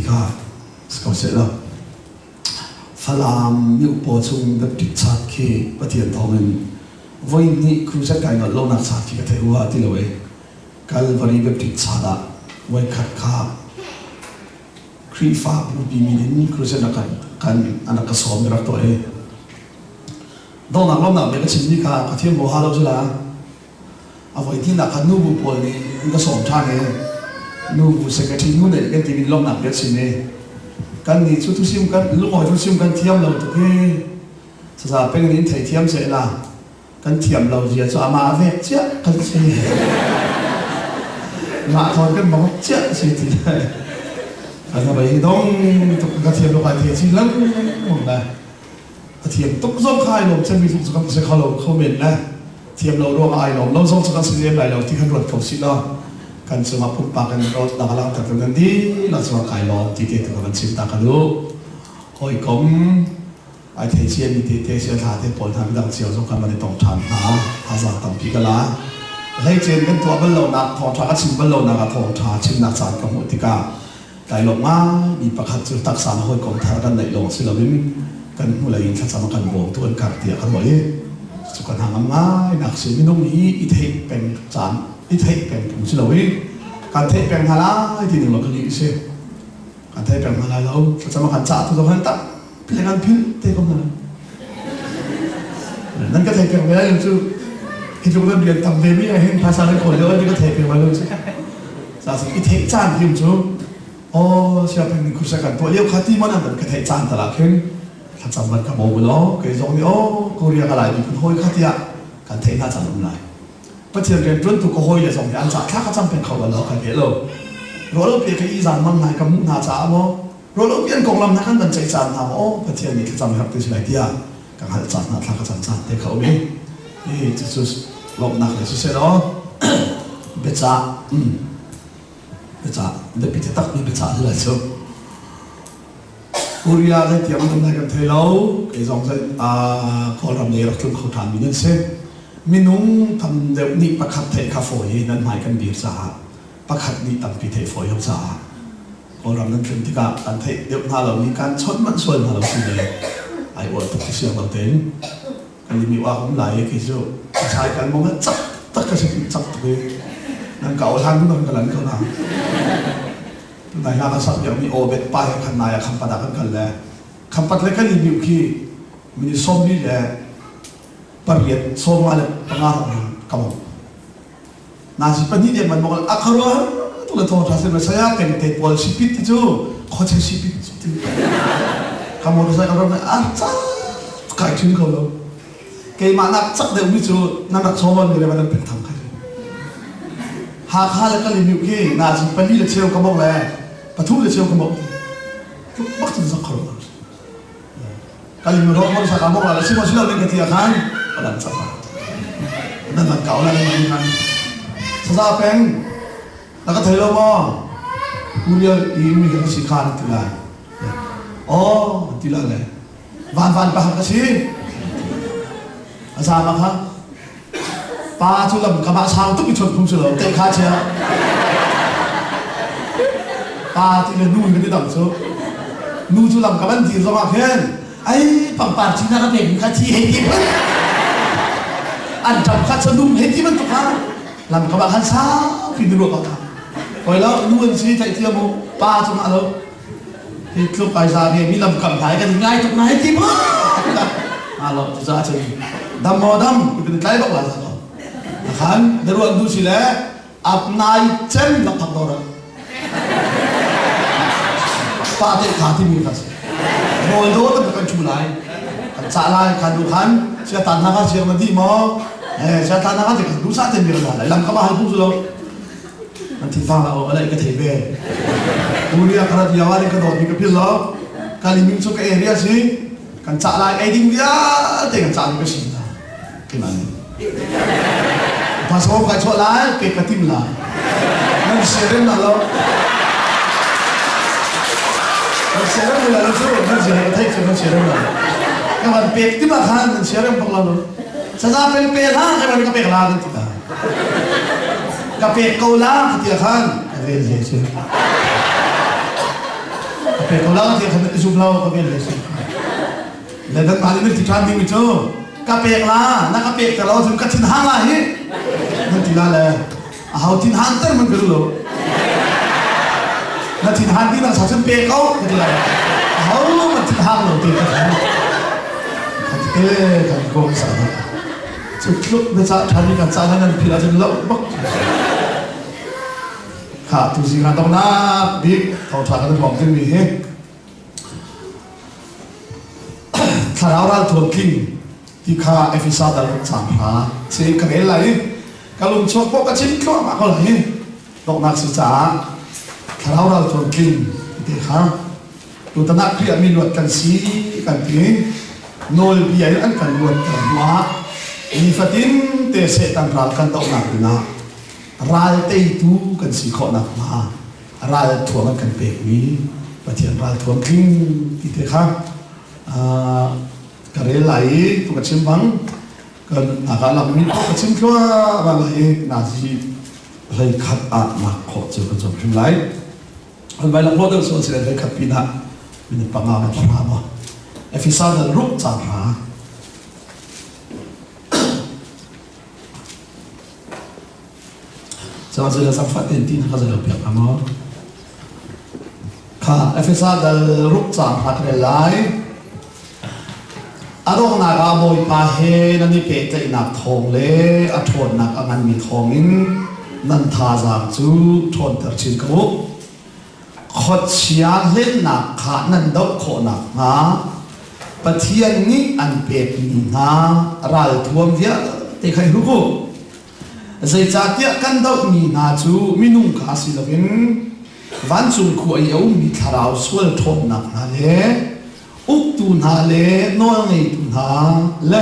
ka skau se la falam yu po chung da ti chat ki pathian thongin voi ni cruise kai no lo na chat ki ka the wa ti lo e Calvary be ti chada voi khat kha kri fa bu bi min cruise na kan anaka som ra to e do na lo na be ka chin ni ka pathian mo ha lo jula a voi ti na ka nu bu po ni ka som tha ne nu bu se ka ti nu ne ka ti min lo na be chin ne kan ni chu tu sim kan lu ngoi tu sim kan thiam lo tu ke sa pe ni thai thiam se la kan thiam lo ji cho ma ve chia kan se ma thon kan bang chia se ti lai anh vậy đông cái thiệp đồ cái thiệp chỉ lắm không là thiệp tốc dốc khai lồng trên ví dụ cho các sẽ khai lồng không mệt nè thiệp lồng đồ ai lồng lâu dốc cho các sinh viên lại lồng thì khăn luật cầu xin lo cần sự mặc phục bạc cần đó là làm thật là đi là sự khai lồng thì cái tụi mình xin ta cái lúc hồi cũng ai thấy chuyện thì thấy sẽ thà thấy bọn thằng đang chiều cho các bạn tổng tràn hả thà rằng tổng phí cái lá hay chuyện cáiตัวbên lồng nạp thòng trà cái xin bên lồng nạp thòng trà xin nạp sản cái mũi thì cả đạiลงมามีประคัตจุดตักสามคนของทางกันในหลวงศิลปินกันเมื่อไรยินทัศน์กันโบกตัวกันเดียกันบ่อยสุกันทางง่ายนักศิลปินนุ่มนี้อิเทเป็นจานอิเทเป็นผู้ศิลปินการเทเป็นฮาลาที่หนึ่งเราก็ยิ่งเสียการเทเป็นฮาลาเราทัศน์กันจ่าทุกคนตั้งเพลงกันพิ้งเทก็มันนั่นก็เทเป็นไปได้ยังจู่ที่ทุกคนเรียนทำเดมี่เห็นภาษาในคนเยอะนี่ก็เทเป็นไปเลยใช่สาสิอิเทจานที่ยังจู่โอ้เชื่อเป็นคุณสักการตัวเลี้ยวขัดที่มันนั่นก็เทจานตลาดขึ้นถ้าจำมันกับโมบุล้อเกิดตรงนี้โอ้กูเรียกอะไรมีคนห้อยขัดที่อ่ะการเทน่าจะลงไหลประเทศเกิดรุ่นตัวก็ห้อยเลยส่งที่อันจ่าถ้าเขาจำเป็นเขาแล้วกันเห็นเลยรู้แล้วเพียงแค่อีสานมันไหนกับมุกนาจ่าโมรู้แล้วเพียงกองลำนักกันเป็นใจจานทำโอ้ประเทศนี้เขาจำครับตัวสิ่งไหนที่อ่ะการหัดจานนะถ้าเขาจำจานแต่เขาไม่นี่จะสุดลบหนักเลยสุดเสียเนาะเบจ่าเบจ่าเด็กพิธีตักมีเบจ่าที่ไรชั่วอุริยาได้เตรียมทำได้กันเทเลาไอ้สองเส้นขอรำเนียรักทุนเขาทานมีนั่นเส้นมินุงทำเดี๋ยวนี้ประคัตเทคาโฟยนั่นหมายกันบีบจ่าประคัตนี้ตั้งพิธีโฟยจ่าขอรำนั้นถึงที่การเทเดี๋ยวหน้าเรามีการชดมันส่วนหน้าเราสิเลยไอ้วัวตุกที่เสียงเราเต็มกันมีว่าผมหลายกี่ชั่วชายกันมองว่าจับตักกระชิบจับตัวนั่นเก่าทางนู้นกันหลังเขาหน้าในงานสัตว์อย่างมีโอเบตป้ายขันนายคำปัดกันแล้วคำปัดเล็กก็รีวิวที่มีส้มนี่แหละปริยัติส้มมาเลยปังอาหารกำมนาสิปนิเดียมันบอกอักขระตัวละทองทัศน์มาใช้เป็นเทปอลสิปิดที่จู่เขาใช้สิปิดที่คำว่าใช้อารมณ์อ่ะจ้าไก่ชิ้นเขาเลยเกี่ยมานักจักเดี๋ยวมิจูนักส้มมันเลยมันเป็นทางใครหากข้าแล้วก็รีวิวที่นาสิปนิเชียวกำมเลยปะทุเลยเชียวกำมบักจะสักคนการรีวิวเราไม่ใช่กำมแล้วสิ่งที่เราเล่นกันที่อาคารก็ดันสักนั่นหลังเก่าแล้วมันกันซาเป็นแล้วก็เทเลมออุเรียอีมีกันสิคานที่ไรอ๋อที่ไรเลยวันปะกันสิอาจารย์มาครับป้าชุลมุนกับมาช้างตุ๊กชนพุ่งชุลมุนเตะขาเชียป้าที่เล่นนู่นกันที่ต่ำชุนู่นชุลมุนกับมันจีนสมาเคนไอ้ปังปานที่นั่นเองขาที่เห็นที่มันอันจำขาชนุ่มเห็นที่มันตุกขาลำกับมาขันซ้าฟินดูกับเขาพอแล้วนู่นสิใจเที่ยวมูป้าชุมาแล้วที่คลุกไปซาเบียมีลำกับถ่ายกันง่ายตุกไหนที่มันแล้วจะจะดำมอดำเป็นใครบอกว่าkan daruan du sila apnai chen na thakdora pate khati mi khas roi do ta kan chulai kan chalai kan du kan sia tan na ka sia ma di mo sia tan na ka de du sa ten mi la lam ka ba hal pu su lo an ti fa la o ala ka thei be uriya kharat yawari ka do mi ka phil lo kali mi chu ka area si kan chalai ai ding ya te kan chalai ka sin na ki man pas orang kacau lah, kepatim lah. Nanti serem lah lo. Serem lah lo tu, nanti serem, thay serem serem lah. Kawan pek tu lah kan, nanti serem pang lo. Sasa pek lah, kawan kapek lah nanti tak. Kapek kau lah, kita kan. Ada je. pe ko la ti khan ti subla ko ben le se le dan mali ni ti tran ding chu ka pe la na ka pe ta lo jum ka tin hang la hi man ti la le a hau tin hang tar man gru lo na tin hang ti na sa chen pe ko ti la hau man tin hang lo ti ka kan ko sa na chu kluk na sa than ni ka sa na nan phila chen lo bakค่ะทุกสิ่งการต้องนับบิ๊กเขาถ่ายกันบอกที่มีถ้าเราถ่วงกินที่ข้าเอฟิซาดัลสามหาเสียกันเองเลยกลุ่มชกพวกกระชิบเข้ามาก็เลยตกนักศึกษาถ้าเราถ่วงกินที่ข้าตัวตนักเรียนมีหนวดกันสีกันทีโนลเบียร์อันกันหนวดกันมามีฟัดินเตะเสตันรักกันตกนักนะรายเตยตูกันสีขอนักมารายถ่วงกันเปกนี้ประเทศรายถ่วงกิ้งที่เถอะครับกระเรไหลตัวกระชิมบังกันนักลำมีกระชิมชัวอะไรนาซีเลยขัดอาหนักขอเจอกันจบชิมไหลคนไปหลังรถเดินส่วนเสด็จเลยขัดปีน่ะเป็นปังงาปังงาบ่เอฟิซาดันรุกจางหาจะมาเจอสักฟัดเต็นที่เขาจะเปียกอ่ะมั้งค่ะเอฟเอสอาดัลรุกจางหักเรลัยอารมณ์นักอาโมยปาเฮนันนี่เป็ดใจนักทองเล่อทนนักอันมีทองอินนันทาจากจูทนเตอร์ชินกุขดเชียเล่นนักขานันดอกโคนักงาปะเทียนนี้อันเป็ดมีงารัลทวมเวียเตะใครรู้กูใจจัดเยอะกันดอกมีนาจูมินุ่งกาสิลวินวันจุนคุยเอามีทาราวสวลทนนักนาเลอุกตุนาเลน้อยไงตุนาเล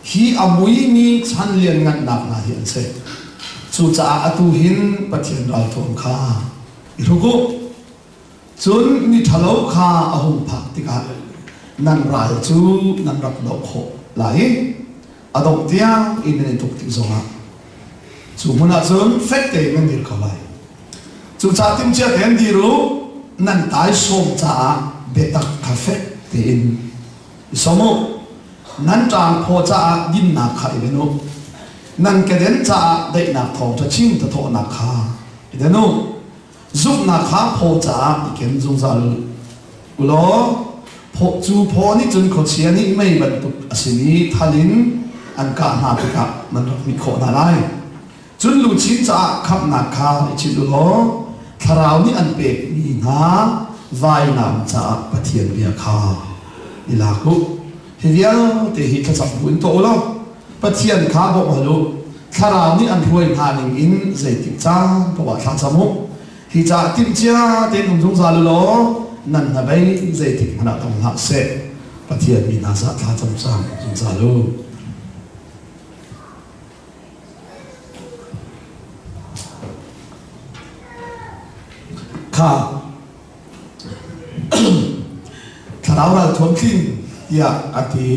ฮีอามุยมีชันเลียนงันนักนาเห็นเสจูจ่าอตุหินปะเทียนรัลทวมข้าอิรุกุจุนมีทะเลาข้าอาหุพักติกานันรัลจูนันรักดอกโขไหลอดอกเตียงอินเนตุกติจงาจูมุนาจุนเฟกเตมันดีเข้าไปจูจ่าติมเชียเห็นดีรู้นั่นตายสมจ่าเบตักคาเฟ่เตนสมมุนั่นจางพอจ่าดินนักขาเดนุนั่นกระเด็นจ่าได้นักทองจะชิงจะโตนักขาเดนุจุกนักขาพอจ่าเก็นจุงซาลุกุโลพอจูพอนี่จนขดเชียนี่ไม่บรรทุกสินีทัลินอันกาหาปิกะมันมีโคนาไลจุนลูชินจ่าขับนักขาชิลุโลทาราวนี่อันเป็ดมีงาวายน้ำจ่าปะเทียนเบียคาอิลาคุฮิเวียเตหิทัศน์บุญโตโลปะเทียนขาบอกว่าลูทาราวนี่อันรวยงานอินเจติจ้าเพราะว่าทางสมุฮิจ่าติมเจียเต็นหุ่นจงซาลุโลนั่นนะไปเจติขนาดต้องหักเสะปะเทียนมีนาซาทางจงซาลุข้าถ้าเราทวนขึ้นอยากอธิ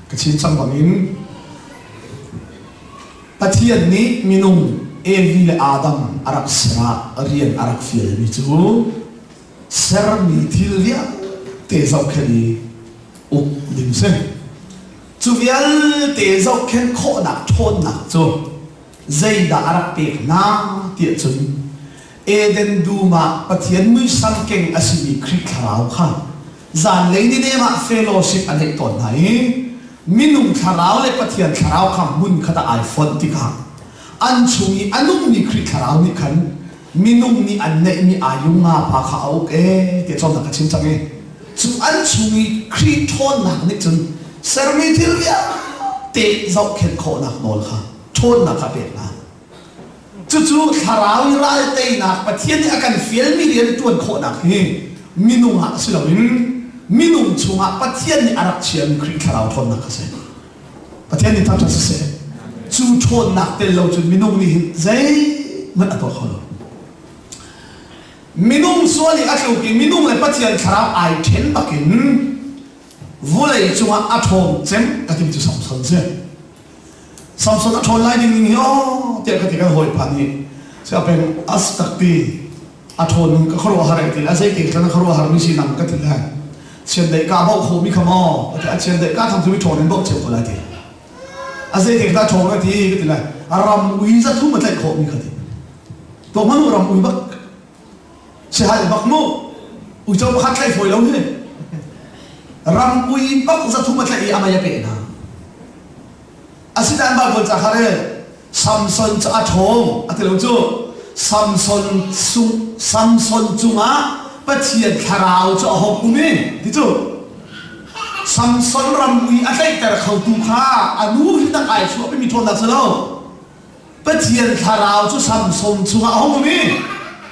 กระชินสังบังอินปะเทียนนี้มีนุ่งเอวิลอาดัมอารักษาเรียนอารักฟิลมิจูเซอร์มีทิลเลียเตะสักแค่นี้อุกดิมเซนจูวิลเตะสักแค่โคนักโทนนักจูใจด่าอารักเปกน้าเตี้ยจุนเอเดนดูมาปะเทียนมือสังเกงอาศิมีคริกขาวข้าจานเลยนี่เนี่ยมาเฟลโลชิพอันเด็กตอนไหนมินุ่งขาวเลยปะเทียนขาวข้ามุนขดาไอโฟนติกาอันชุยอันนุ่มนี่คริกขาวนี่ขันมินุ่งนี่อันเนมีอายุงาพาขาวเอ๊ะเดี๋ยวจอมนักชิมจังเองจุอันชุยคริกทอนหนักนี่จนเซอร์มิทิลเลียเตะเจ้าเข็นโคหนักนอนค่ะทอนหนักครับเด็กนะจู่ๆทาราวนี่ร้ายเตยนักปะเทียนที่อาการฟิลมีเรียนตัวโคนักนี่มินุ่งหักสิเรามินุ่งชูงะปะเทียนนี่อารักเชียนคริกทาราวทนนักเสียปะเทียนนี่ทำจะเสียจู่ทนนักเตเราจุดมินุ่งนี่ใจมันอัตโตเขาเลยมินุ่งส่วนนี้อาจจะกินมินุ่งเลยปะเทียนทาราวไอเทนปักกินวุ้เลยชูงะอัตโตเจมกติมจุสัมสันเสียสัมสันอัตโตไล่ดิ่งนี่อ๋อเจ้าก็ที่กันหอยพันนี่จะเป็นอัสตักตี a thon ka kharo harai til a sei ke kana kharo har mi si nam ka til ha chen dei ka bo kho mi khamo a chen dei ka tham thu mi thon bo che ko la ti a sei ke ta thon ka ti ka til a ram ui za thu ma tlai kho mi ka ti to manu ram ui bak se ha bak mo ui cho ba khat tlai foi lo he ram ui bak za thu ma tlai amaya pe na asidan ba ko cha khare Samson cha thong atelo chu Samson chunga pathian tharau cha hok umi ti chu Samson ramui atlai tar khau tu kha anu hi ta kai chu mi thon da chalo pathian tharau chu Samson chunga hok umi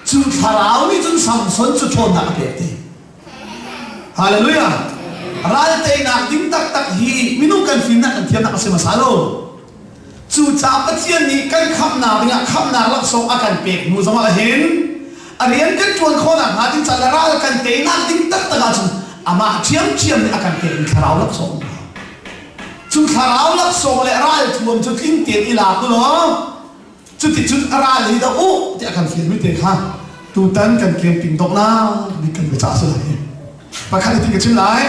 chu tharau ni chu Samson chu thon da pe ti hallelujah ral te na ding tak tak hi minu kan fin na kan thiam na se masalo chu cha pathian ni kan kham na nga kham na lak so akan pek nu zama hen arian kan tuan khona ha tin chala ral kan te na ding tak tak chu ama chiam ni akan pek tharau lak so chu tharau lak so le ral tuam chu tin te ila ko lo chu ti chu ral hi da o ti akan fil mi te kha tu tan kan kem ping dok na ni kan be cha sa lai pa khan ti ke chin lai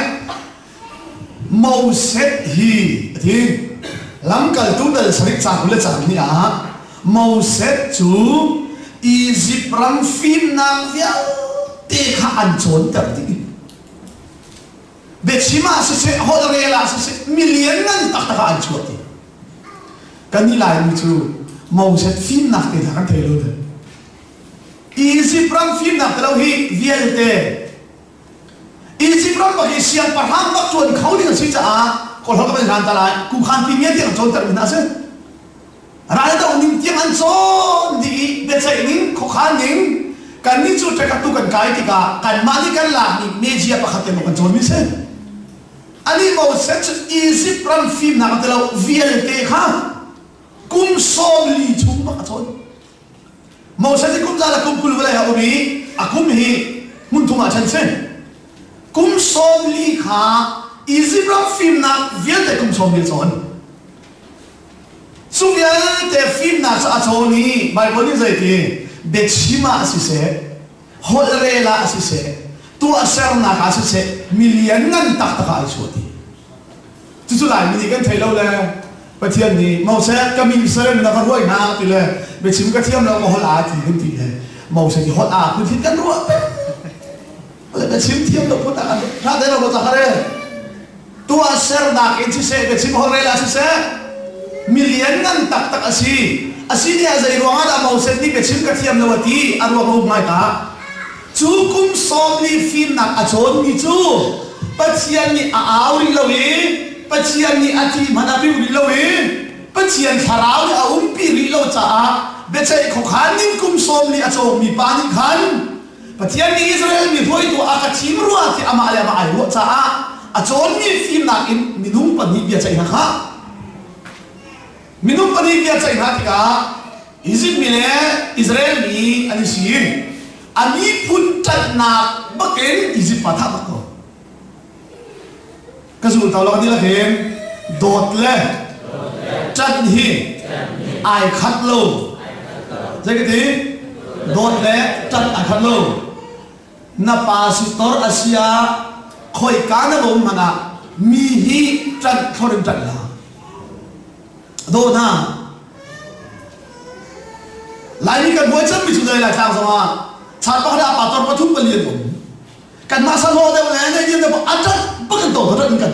mau set hi ti lam kal tu dal sarik cha kule cha ni a mau set chu Egypt ram phim nang via te kha an chon tar ti be chima se hol rela se million ngan tak tak an chon ti kan ni lai mi chu mau set phim nak te kan thelo de Egypt ram phim nak lo hi vial te Egypt ram ba hi siang parham bak chon khau ni si cha aคนเขาก็เป็นการตลาดกูคันปีนี้ที่เราโจนแต่ละนะเช่นรายได้องค์นิ่งที่มันโจนดีเบสไอ้นิ่งเขาคันนิ่งการนิ่งจุดจะกระตุกกันไกลที่การมาที่กันหลักนี่เมจิอาปะขัดเต็มกันโจนมิเช่นอันนี้เราเซ็ตอีซิปรันฟิล์มนะแต่เราเวียนเตะข้ากุมโซลีชุ่มปะโจนเราเซ็ตที่กุมจาระกุมคุลเวลาเอาบีอากุมฮีมุนทุมาเช่นเช่นกุมโซลีข้าEgypt ram film na vial te kum som chon su vial te film na cha chon ni bible ni zai ti bechima si se hol rela si se tu asar na ka si se million ngan tak tak ai chu ti chu lai mi kan thailo le pathian ni mau se ka mi se na ka roi na ti le bechim ka thiam lo mo hol a ti hin ti le mau se ti hol a ku thi kan ro pe le bechim thiam lo ko ta ra de lo ta khare tua ser dak in si se bechim horela si se million ngan tak tak asi ni azai ruanga da mau set ni bechim ka thiam lawati arwa ro mai ka chu kum som ni film nak achon ni chu pathian ni a auri lawi pathian ni ati manapi ri lawi pathian tharau ni a umpi ri lo cha bechai kho khan ni kum som ni achon mi pa ni khan pathian ni Israel mi hoi tu aka thim ruwa ti ama ale ma ai ro cha a chon mi film nak in minung pani bia chai na kha minung pani bia chai na ti ka Egypt mi le Israel mi ani sin ani pun chat na baken Egypt pa tha ba ko ka zu taw lo ni la hem dot le chat hi ai khat lo jai ke ti dot le chat ai khat lo na pastor Asia khoi kana bo mana mi hi chan thorin chan la do na lai ni kan boi cham mi chu dai la thang sama chat pa da pator pathum palian bo kan ma sa lo de la ne ni de a chat pa kan to da kan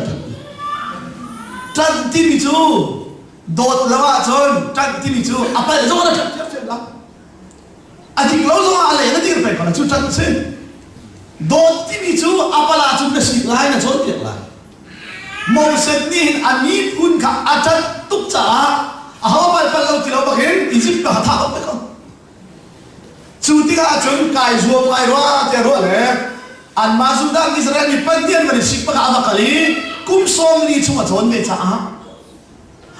chan ti mi chu dot la wa chon chan ti mi chu apa zo na chat chat la a ti lo zo ale na ti pe pa chu chan se dot ti mi chu apala chu na si lai na chon tiak lai Moses ni ani pun ka achat tuk cha a ha ba pa lo ti lo ba hen Egypt ka tha ba ko chu ti ga chon kai zuam ai ro te ro le an ma su da Israel ni pan tian ma ni sik pa ka ma kali kum som ni chu ma chon me cha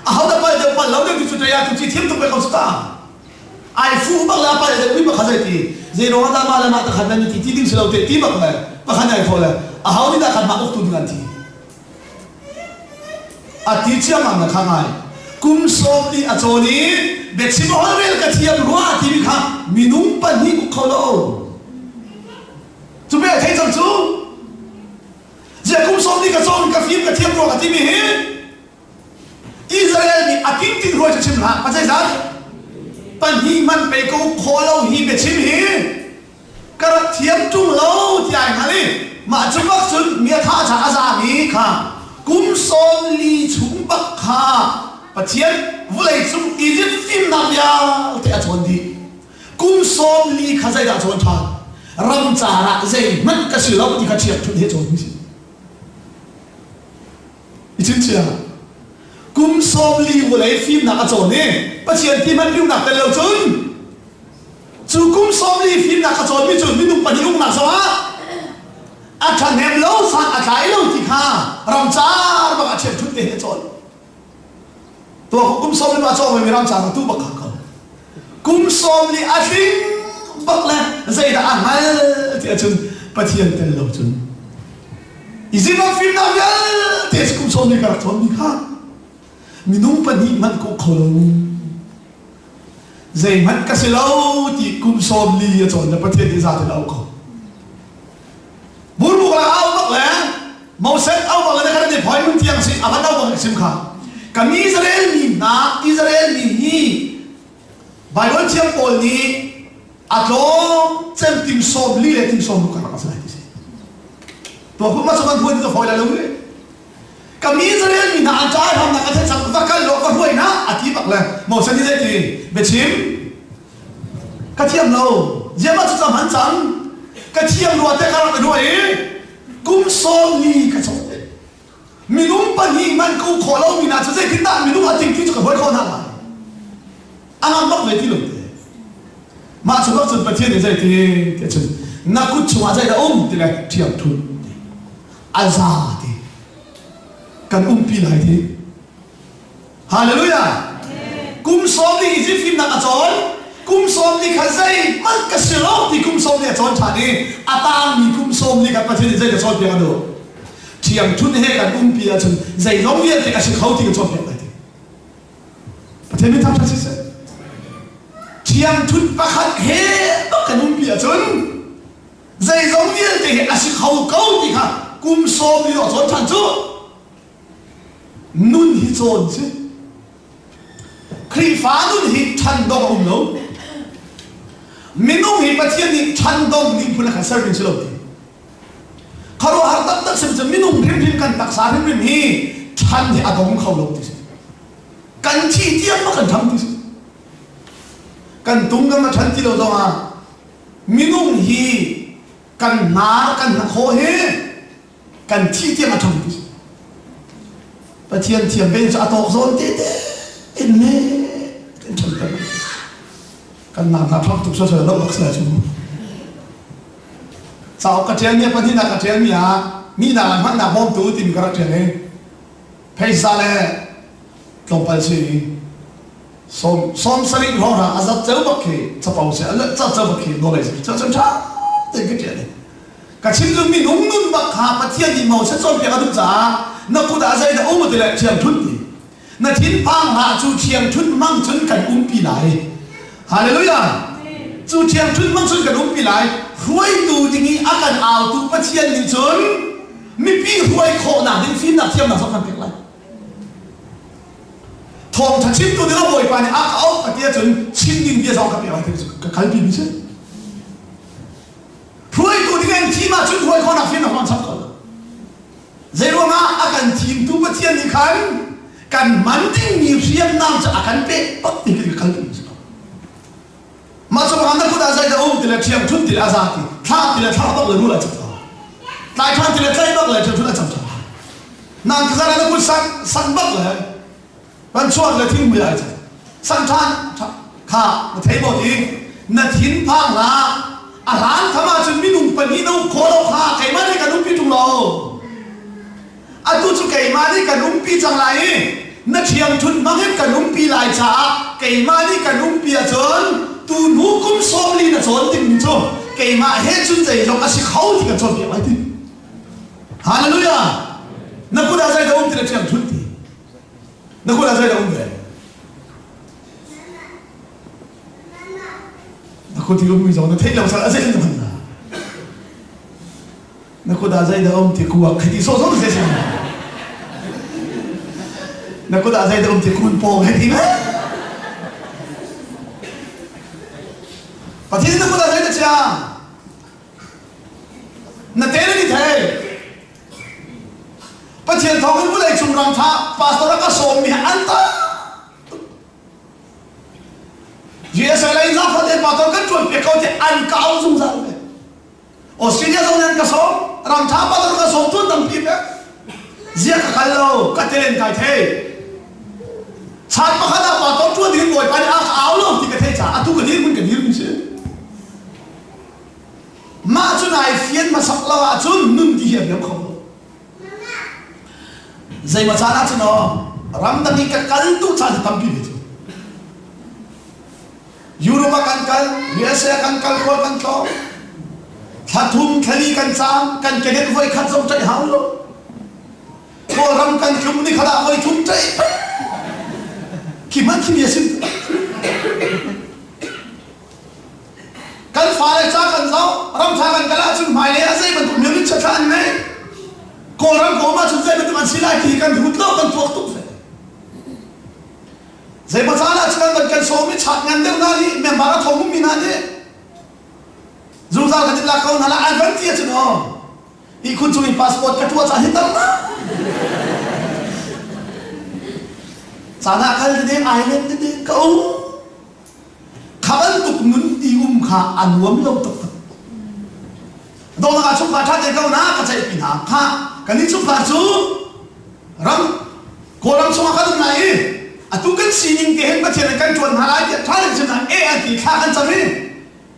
a ha da pa de pa lo de chu te ya tu chi thim tu pe ko sta ai fu ba la pa de wi ba kha ti ze ro da ma la ma ta khan ni ti ding se lo te ti ba ka pa khan ai fo la a ha ni da khan ma ok tu ngan ti a ti chia ma na khan ai kum som ni a choni be chi mo hol ka thiam ruwa ti bi kha minung pa ni ku kholo chúng bé thấy rằng chú giờ cũng xong đi cả xong cả phim cả thiêm rồi cả tim mi Israel mi akim tin rồi cho chim lạc mà thấy sao pan hi man pe ko kholo hi be chim hi cả thiêm trung lâu thì ai hả đi mà chúng bác xuân miệt tha trả ra mi kha cũng xong li chúng bác kha và thiêm vô lại chúng Egypt phim nam ya thì chọn đi cũng xong li khá dây đã chọn thằng ram trả ra dây mất cái sự lâu thì cái chuyện chuyện hết rồi chính chưa cũng xong li vô lại phim nào chọn nè bắt chuyện thì mình lưu nạp cái lâu chun chú cũng xong li phim nào chọn mình chọn mình đúng phải đúng nào sao á thằng em lâu sang trái lâu thì kha ram trả mà cái chuyện chuyện hết rồi tôi cũng xong li mà chọn mình ram trả là tu bậc khẳng cũng xong li tin bậc là dây đã ăn mai thì chun bắt chuyện tên lâu chun Izin ang film na yan, test kung saan may karakter ni ka. Minung pa ni man ko kolong. Zay man kasi lau ti kung saan li at saan dapat yan sa atin lau ko. Buru ko lang aw bak lang, mau set aw bak lang na point mo tiyang si aman aw bak sim ka. Kami Israel ni Bible tiyang Paul ni atong tem tim saan li le tim saan ko karakter. Tôi cũng mất số thuê tôi phải là đúng đấy. Cầm Israel mình nãy trái không là cái thế sản vật cái lỗ có thuê nó à tí bạc là một sân như thế thì về chiếm cái thiêm lâu dễ mất cho hắn chẳng cái thiêm luôn thế cái đuổi cũng xôm ly cái số mình đúng bao nhiêu mình cũng khó lâu mình làm cho dễ kinh đạn mình đúng là tình khi cho cái con nào anh ăn bắt về tí lục mà chúng nó chuẩn bị thiên để dậy thì cái chuyện nó cũng chúng ta dậy là thì là thiêm thuần Azadi kan pi lai thi hallelujah kum som ni Egypt film na chon kum som ni khazai mal ka silo ti kum som ni chon thani atang mi kum som ni ka pathin zai ka chon pe ado thiam thun he kan pi a chon zai long ye te ka si khau ti ka chon pe lai thi pathin mi tham cha se thiam thun pa khat he kan pi a chon zai long ye te ka si khau kau ti ka cũng so với họ chọn thành chúa nun hi chọn chứ khi phá nun hi thành đông ông lâu mình ông hi bắt thiên hi thành đông mình phun là khaiሰርmình lâu kalau harta tak sebab mình ông rim kan tak sa rim hi thành thì adong khâu lâu chứ kan chi tiêm mà kan thầm chứ kan tung cái mà thành thì lâu đâu à mình ông hi kan ná kan khó hếtกันที่เที่ยงมาทำดิประเทียนเทียมเป็นจะตอกโซนเต้เอ็นเน่เป็นชนกันกันนำทับทุกส่วนโลกเสือชูสาวกระเทียนเนี่ยปฏิณากระเทียนมีนามันนาบอมตัวติมกระเทียนเนี่ยเพย์ซาเล่ลงไปสิสมสริงหัวเราอาจจะเจ้าบักขี้จะเป่าเสียแล้วเจ้าบักขี้โดนเลยเจ้าช้าเด็กกระเทียนก็ชิมจนมีนุ่มบักขาปะเทียนที่มองชัดซ้อนเพียงกระดุมจ๋านักกุฎาใจแต่โอ้มาแต่ละเชียงทุนนี่นักทิ้งพังหาจูเชียงทุนมั่งจนกันปีไหลฮาเลลูยาจูเชียงทุนมั่งจนกันปีไหลรวยตูจริงๆอาการเอาตูปะเทียนนี่จนมีปีรวยโคหนาดิ้นฟินนักเทียมนักสำคัญเพียงไรทองถ้าชิมตัวนี้เราบ่อยไปเนี่ยอาเอาปะเทียนจนชิมดิ้งเดียวสองกับเพียงไรก็ใครปีนี้ใช่รวยตัวนี้กันที่มาชุดรวยคนนักฟินนักมันสักคนเจ้าว่าอาการทีมตัวเทียนนี่ขันกันมันดิ้งมีเสียงน้ำจะอาการเป๊ะปั๊บนี่คือขันปีนี้มาสมัครนักกุฎาใจจะโอ้ติละเทียมชุดติละอาซาติท่าติละท่าบักเลยรู้ละจับท่าลายท่าติละใจบักเลยจะชุดละจับท่านางที่จะนักกุฎสันบักเลยมันชวนเลยทิ้งไม่ได้จ้ะสันท่านข้าเทบดีนัดหินพังละอาหารธรรมะจนมีนุ่มปนีนุ่มโคโลคาไก่มาได้กันนุ่มปีจุงโลอาตุจุไก่มาได้กันนุ่มปีจังไรนักเชียงชุนมาให้กันนุ่มปีลายช้าไก่มาได้กันนุ่มปีจนตูนูกุมซ้อมลีน่ะจนติ่งจนไก่มาเฮ็ดจุนใจจงอาศัยเขาที่กันจนเปียไว้ที่ฮาเลลูยานักกุฎาใจดาวน์ที่นักเชียงชุนที่นักกุฎาใจดาวน์เลยนักกุฎที่รู้มีจงนักเทศเราสักอาศัยที่มันนะ na ko da zai da ti kuwa khati so so se se na ko da zai da ti kun po khati na pathin na ko da zai da cha na tere ni the pathin thong bu lai chung ram tha pastor ka som mi an ta ye sa lai za pha de pastor ka chon pe ko te an kau zum za le Australia zong nan ka som ram tha pastor ka som tu tam pi pe zia ka kallo ka telen kai the chat pa khada pastor tu din boy pa ni a aw lo ti ka the cha atu ka dir mun ka dir mun se ma chu nai fian ma sak lawa chun nun ti hiam yam khom zai ma chana chu no ram da ni ka kal tu cha tam pi chu Europe kan kal USA kan kal ko kan to thathum khali kan sam kan kenet voi khat som chai haw lo ko ram kan chum ni khada voi chum chai ki man ki yesin kan fare cha kan zau ram cha kan kala chun mai le azai ban tu mi cha than ne ko ram ko ma chun zai ban man sila ki kan dhut lo kan tuak tu fe zai ma cha la chkan kan so mi chat ngan de na ni me mara thom mi na de zu za kan la kaun hala advantage chu no I kun chu mi passport ka tu cha hitam na sana kal de island de ko khaban tuk nun ti kha anwam lo tok do na ka chu ka tha de ko na ka chai pi na kha kan ni chu ka chu ram ko ram chu ka dum nai atu kan sining te hen ba chen kan chon hala ya tha le chu na e a ti kha kan chami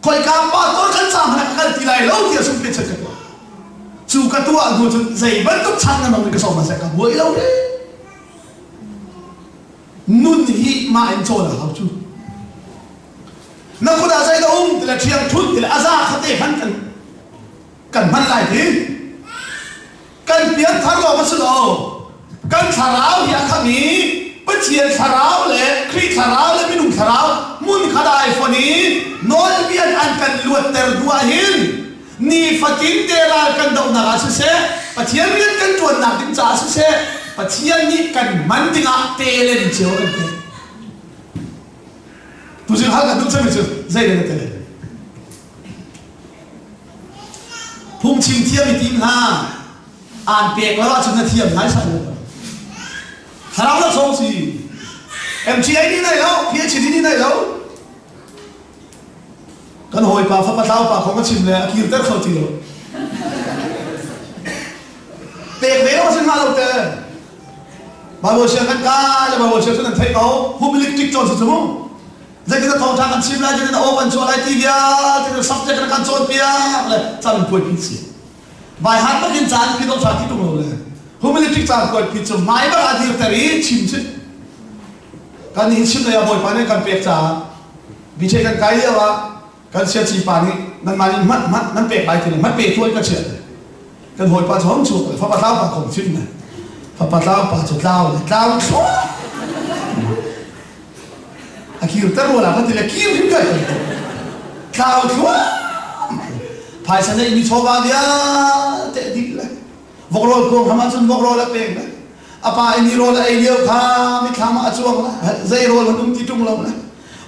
koi ka pa to kan sa na ka ti lai lo ti su pe cha ka chu ka tu a go chu zai ban tuk chan na no ka so ma sa ka boi lo de nun hi ma en cho la hau chu na ko da zai da ti la thiam thut ti la aza khate han kan man lai thi kan pian thar lo ma su lo kan tharau ya khami pa chian tharau le khri tharau le minung tharau mun khadai phoni nol bian an kan luat ter dua hin ni fatin te la kan dau na su se pa chian rian kan tuan na tin cha su se pa chian ni kan man tinga te le ni cheo kan te tu sin hal ka tu se zai le te le phum chim thiam mi tim ha an pek la chun na thiam nai sa le harau la song si MCA ni nai lo PhD ni nai lo kan hoi pa fa pa tao pa khong ka chim le akir ter khau ti lo pek ve lo sin ma lo te ba bo sia kan ka le ba bo sia sun thai ko humility tik chon su mo zai cái thong thang kan chim la je na o ban cho lai ti ya cái subject kan chon pia le chan poi pi si bai hat pa kin chan pi to cha ti tu lo le humility chan ko pi chu mai ba adir tari chim chi kan hin chim le ya boy pa ne kan pek cha bi che kan kai ya wa kan sia chi pa ni nan ma ni mat nan pek bai ti ne mat pek thoi ka che kan hoi pa chom chu fa pa tao pa khom chim ne fa pa tao pa chu tao le tao chu akir tar wala ka tile kir him ka tao chu pai sa ne ni choba dia te di la vokrol ko hama chun vokrol la pek na apa ini rol ai leo kha mi khama achuang la zai rol dum ti tung lo la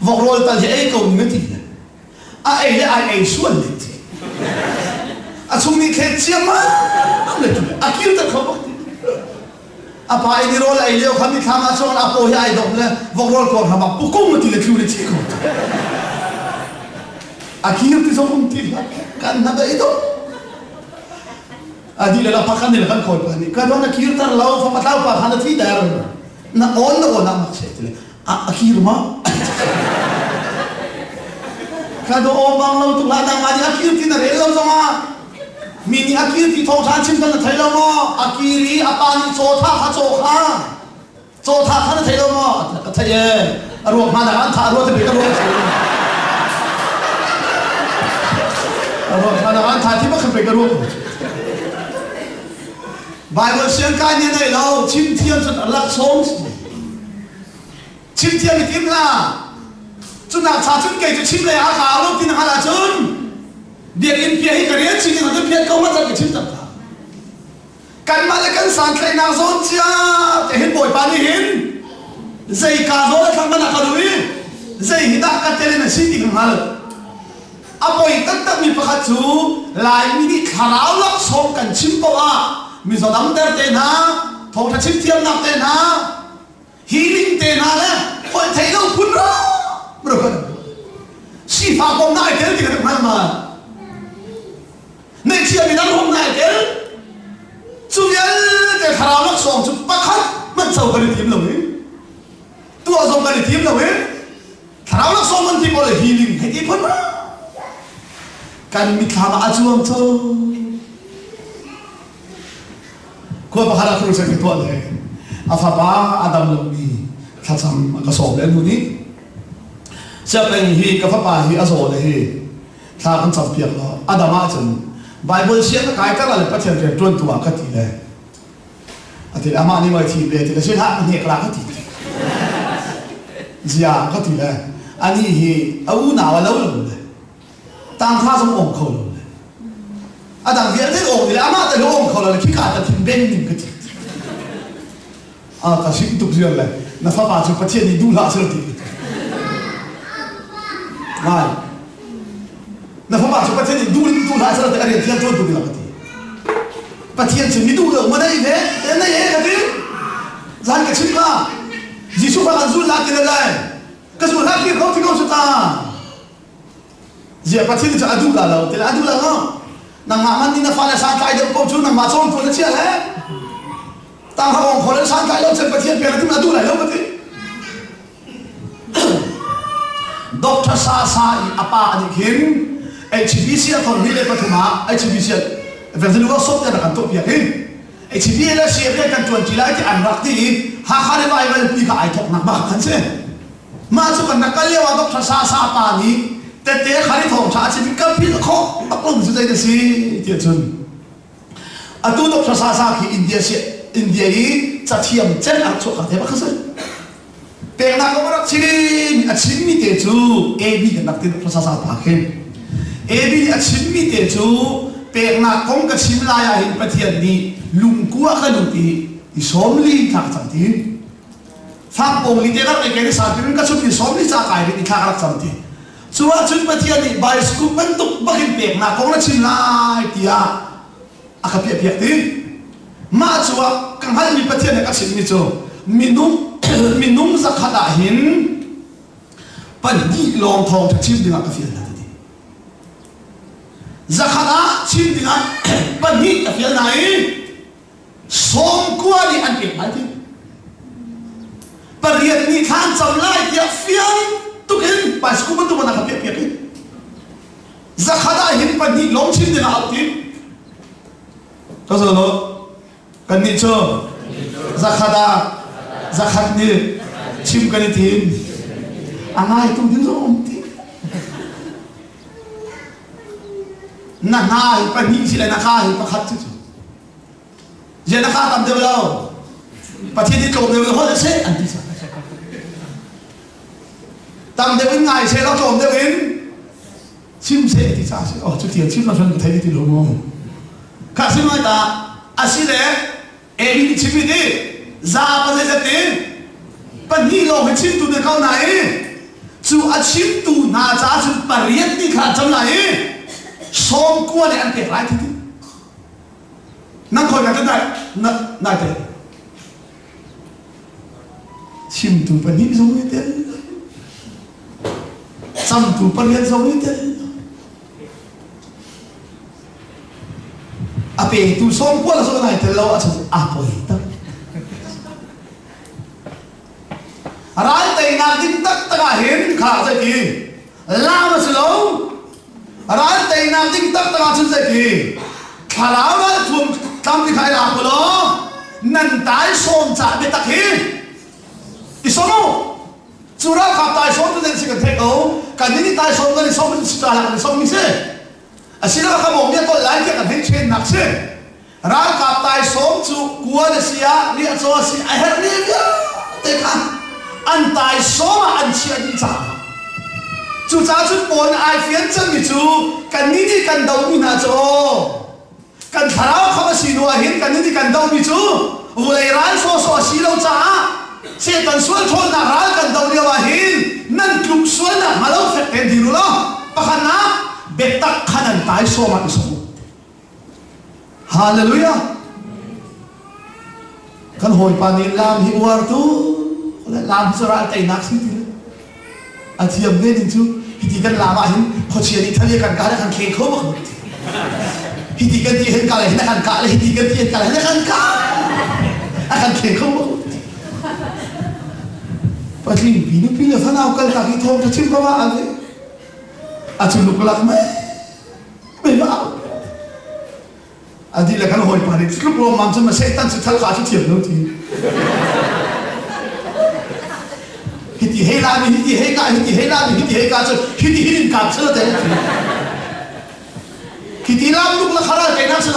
vokrol ta je ai ko mi ti a ai le ai suan le ti a chung ni khe chiam ma le tu akir ta kho apa ini rol ai leo kha mi khama achuang a po hi ai dom le vokrol ko hama pu kum ti le tu le chi ko akir ti so kum ti kan na dai do adi la pakan ni kan khoi pa ni ka do na kir tar lao fa patau pa khan thi dar na on na ma che le akir ma ka do o bang lo tu la da ma ni akir ti na re lo so ma mi ni akir ti thong san chim kan thai lo mo akiri apa ni cho tha ha cho kha khan thai lo mo thai ye aro ma da an tha ro te be ka ro aro ma da an tha ti ba khan be ka ro Bible siang ka ni nai lo chim thiam chun alak song chim thiam mi tim la chun na cha chun ke chu chim le a ka lo tin ha la chun dia in pia hi ka re chin ni ha pia ko ma cha ke chim ta กันมาแล้วกันสั่งใครนาโซนเชียแต่เห็นบ่อยปานี่เห็นใจกาโซนทำมันอะไรด้วยใจหิดากัดเตลินสิ่งที่มันมาเลยอาบ่อยตั้งแต่มีประคัตจูลายมินิขาวลักสมกันชิมปะมีสดำเตอร์เตนะทองทัชิมเทียมนับเตนะฮีลิ่งเตนะเลยคนไทยเราพุ่นร้อบรูกันชีฟ้าคงได้เตลที่กันมันมาในเชียมีนั่งคงได้เตลจุยเตขาวลักสมจุประคัตมันเศร้ากันทีมเราเองตัวสมกันทีมเราเองขาวลักสมมันที่บอกเลยฮีลิ่งให้ที่พุ่นร้อกันมีข่าวอาจวงโตคนพาราครูเสกตัวเลยอาฟาบาอาดัมลงนี้ข้าจำกระสอบเล่นดูนี้จะเป็นฮีกับพระปาฮีอาโซเลยฮีข้ากันจำเพียงแล้วอาดัมอาจารย์ไบเบิลเสียงกายกันอะไรประเทศเรียนจวนตัวกันทีเลยอาทิตย์อามานี่มาทีเลยทีละเชื่อฮะมันเหตุการณ์กันทีเสียกันทีเลยอันนี้ฮีเอาหนาวแล้วเลยตามข้าสมองเขาเลยอาดัมเวียนที่องค์นี่อามาแต่ละองค์เขาเลยคิดการจะทิ้งเบนนิ่งกันทีแต่สิ่งทุกอย่างเลยนักฟ้าป่าจุดประเทศนี้ดูแลเสียทีไม่นักฟ้าป่าจุดประเทศนี้ดูแลเสียทีอะไรที่จะช่วยดูดีกันทีประเทศจะมีดูเลยมาได้เนี่ยแต่ในกันทีร้านกระชิบละยิสุฟ้ากันสู้ลักกันเลยก็สู้ลักที่เขาที่เขาสุดท้ายเจ้าประเทศจะอดูละเราแต่อดูละเนาะนางมันนี่นักฟ้าเนี่ยสร้างใจเดิมก็ช่วยนางมาส่งตัวเชี่ยเลยตามเขาบอกคนสร้างใจเราเจ้าประเทศเปลี่ยนที่มาดูละเราประเทศดร.ซาซาอีอาปาอันนี้เห็นHBC ตอนนี้เลยปฐมHBC เวลาเราสอบจะนักการตัวเพียงเห็นHBC แล้วเสียเรื่องการตรวจจีไลที่อันรักที่หาข้าได้ไปวันปีก็ไอทอกนักบ้ากันเช่มาสุกันนักการเลี้ยว่าดร.ซาซาปานี้แต่เตะขาที่ทองชาชีวิตกับพี่ละข้อตกลงสุดใจเดสิเทียจุนอัตุดอกซาซาที่อินเดียอีจะเทียมเจนอักษรกันเทปะขั้นเป็นนักก็รักชิมอัชิมมีเตจูเอบีกันนักที่ดอกซาซาปากเห็นเอบีอัชิมมีเตจูเป็นนักคงกับชิมลายหินประเทศนี้ลุงกัวกันดูที่สมลีทักจังทีฟังองค์ลิเดรักเอกในสารพิมพ์ก็ชุดที่สมลีจากไอ้ที่ทักรักจังทีส่วนจุดประเทศนี้ใบสกุลมันตุกบักินเปียกนักคงและชิมลายที่อาคาเปียกที่มาชัวกังหันมีประเทศในกัชิมมิจูมินุ่มสักขดาหินปันดีลองทองจะชิมดิ่งกับเฟียนนั่นดีสักขดาชิมดิ่งปันดีกับเฟียนไหนสมกว่านี่อันเปียกไหมที่ปริยัตินี่ทานจำไล่ที่เฟียนตุกเห็นใบสกุลมันตุกมันกับเปียกที่สักขดาหินปันดีลองชิมดิ่งกับที่ก็สรุปกันนี่ชั่วสักขดาสักขัดนี่ชิมกันทีมอะไรตุ้งดิ้งร้องทีน่าหน้าปะนิ่งสิเลยนะข้าเห็นประคัดจู่เจนะข้าทำเดียวเราประเทศที่โตเดียวเขาจะเซ่อันที่สองทำเดียวง่ายเซ่เราโตเดียวเองชิมเซ่ที่สามอ๋อจุดเทียนชิมเราชนกับไทยที่ลงงข้าชิมไม่ตาอาศิเลเอรินชิมดีซาปะเจเตปนี่โลกชิมตูเด็กเขาไหนจู่อาชิมตูน่าจะจู่ปริยัตินี่ขาดจำไหนสมกว่าเนี่ยอันเก็บไรที่นั่งคอยกันได้นั่นเถอะชิมตูปนี่สมัยเดิมซ้ำตูปริยัติสมัยเดิมอาเปย์ตูสมกว่าแล้วสมัยเถอะเราอาจจะอาปอยตั้งร้ายแต่งานดิ้งตักตะเห็นข้าจะกีลามาสิโลร้ายแต่งานดิ้งตักตะชุนจะกีข้าลาวมาทุ่มทำที่ใครลาบุโลนั่นตายส่งจากเบตักฮีอิสโนจุราขับตายส่งตัวเด็กสิกันเทโอกันนี่ตายส่งกันส่งเป็นสุดท้ายกันส่งมิเซ่อาศิลปะขโมยเนี่ยก็ไล่กันเห็นเช่นนักเซ่ร้ายขับตายส่งจู่กัวเดียเรียกโซสิไอเฮเรียเด็กอ่ะอันตายสมอันเชียดีจ้าจู่จ้าจุดปนไอเฟียนจังมิจูกันนี่ที่กันดาวมินาโจกันคราวเขามาสีนัว hin kan ni kan dau mi chu ulai ran so si lo cha se kan sual thol na ral kan dau ni wa hin nan kluk sual na malo fe ten di lo pakhan na betak khanan tai so ma so hallelujah kan hoi panin lam hi war tu lam sura tai nak si ti athiam ne din chu hiti kan lama hin khochiani thali kan ka kan khe kho ma hiti kan ti hen ka le kan ka le hiti kan ti hen ka le kan ka akan khe kho ma patling pinu pila fanau kal ta ki thom ta chim ka ma ave achu luk lak mai mai ba adi la kan hoi panin sluk lo mam chama setan chu thal kha chu thiam lo ti hiti he la mi hiti he ka hiti he la mi hiti he ka chu hiti hin ka chu te hiti lam luk la khara te na chu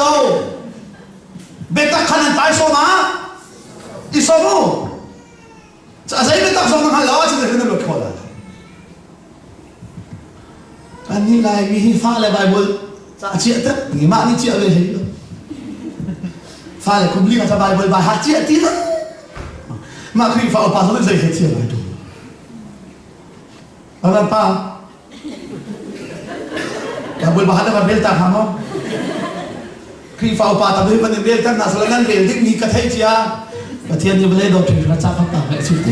beta khanan tai so ma isomo cha sai beta so ma lawa chu te na lo khola ani lai mi hi fa le bible cha chia tất ni ma ni chia về hết fa le kubli ka bible ba ha chia ti ma khi fa pa so le sai hết chia lại tu apa pa bible ba ha ba bel ta khamo khi fa pa ta be ban bel ta na so lan bel dik ni ka thai chia ka thian ni bele do thri ra cha pa ta ve su ti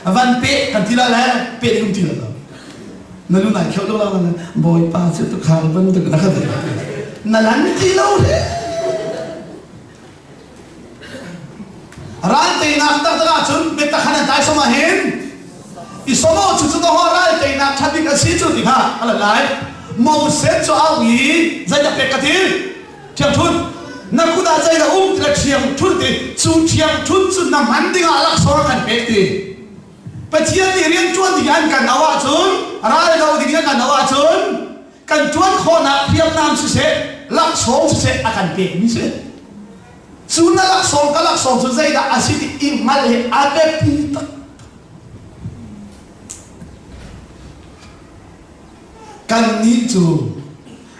avan pe kan ti la la pe ni ti la nó lúc này kêu lâu là bồi pa sẽ tự khang vẫn tự nó không thể là lăn chi lâu thế ran tây nam ta ta chun bê ta khăn tay sao mà hen isomo chu chu đó hoa ran tây nam chặt đi cái gì chu thì ha là lại màu xếp cho áo ý dây đặc biệt cái gì chiang chun nó cũng đã dây là là chiang chun thì chu chiang chun chu nằm hắn đi ngã lạc số cái bê thì bây giờ thì riêng chuan thì anh cần áo chun ra đâu thì cái cần áo chun cần chuan khó nạp phiêu nam sẽ lạc số sẽ akan bê như thế chun là lạc số cái lạc số chu dây đã asi thì im mal he abe pita cần ní chu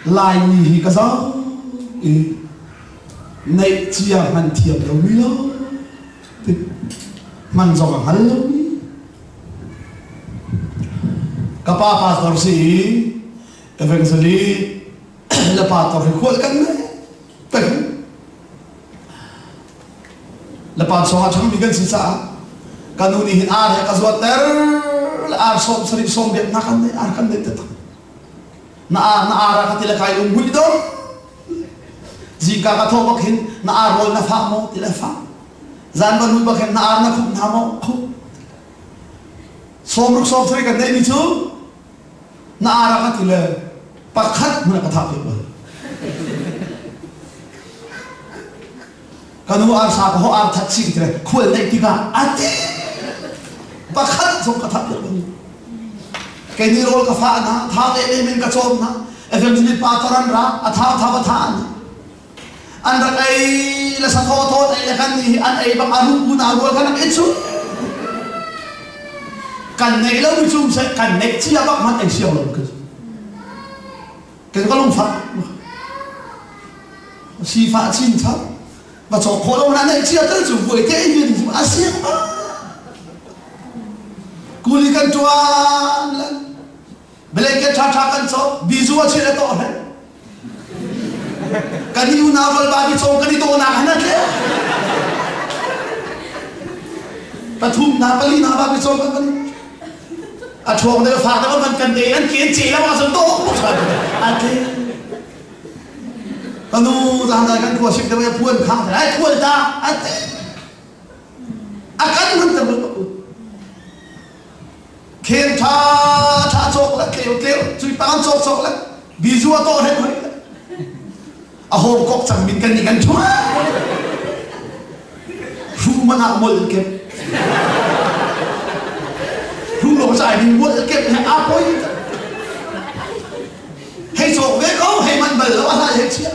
lai ni cái sao này chia man thiệp đâu mi lo man zo ka hal lo kapa pastor si eventually la pastor khol kan pe la pastor chang mi kan si sa kanuni hin ar ka zo ter la ar som sri som bet na kan de ta na ar ka tila kai um hui do jika ka tho bak hin na ar rol na fa mo tila fa zan ban hui bak hin na ar na khum na mo khu som ruk som sri kan de ni chu na ara ka tila pakhat mun ka thap ba kanu ar sa ko ar that si tila khol dai ti ka ati pakhat som ka thap ba cái ni rol ka fa na tha le men ka chom na eventually pa taran ra atha ba tha an ra ai la sa tho ai la kan ni an ai ba aru na rol kan e chu kan nei lo mi chung se kan nei chia bak man ai siao lo cái có lông phật si phạ chín thấp và cho khổ lông này chia tới chủ vui thế như thì mà xiên cú đi căn chuan bê cái cha căn số ví dụ chia là to hết cái đi nào vào ba đi số cái đi to nào hết đấy ta thum nào cái đi nào ba đi số cái à chuồng đây phạt nó vẫn cần để ăn kiến chỉ là bao giờ tốt một phần à thế còn nu rằng là cái cuộc sinh bây giờ buồn khang thế buồn ta à thế à cái mình tập khen cha chọc là kêu chui tan chọc là ví dụ to hết rồi à hôm cọc chẳng mình cần gì cần chúa ru mà nào mồi kẹp ru lỗ dài mình mồi kẹp hay áp bôi hay chọc với có hay mình bẩn là bao giờ hết chưa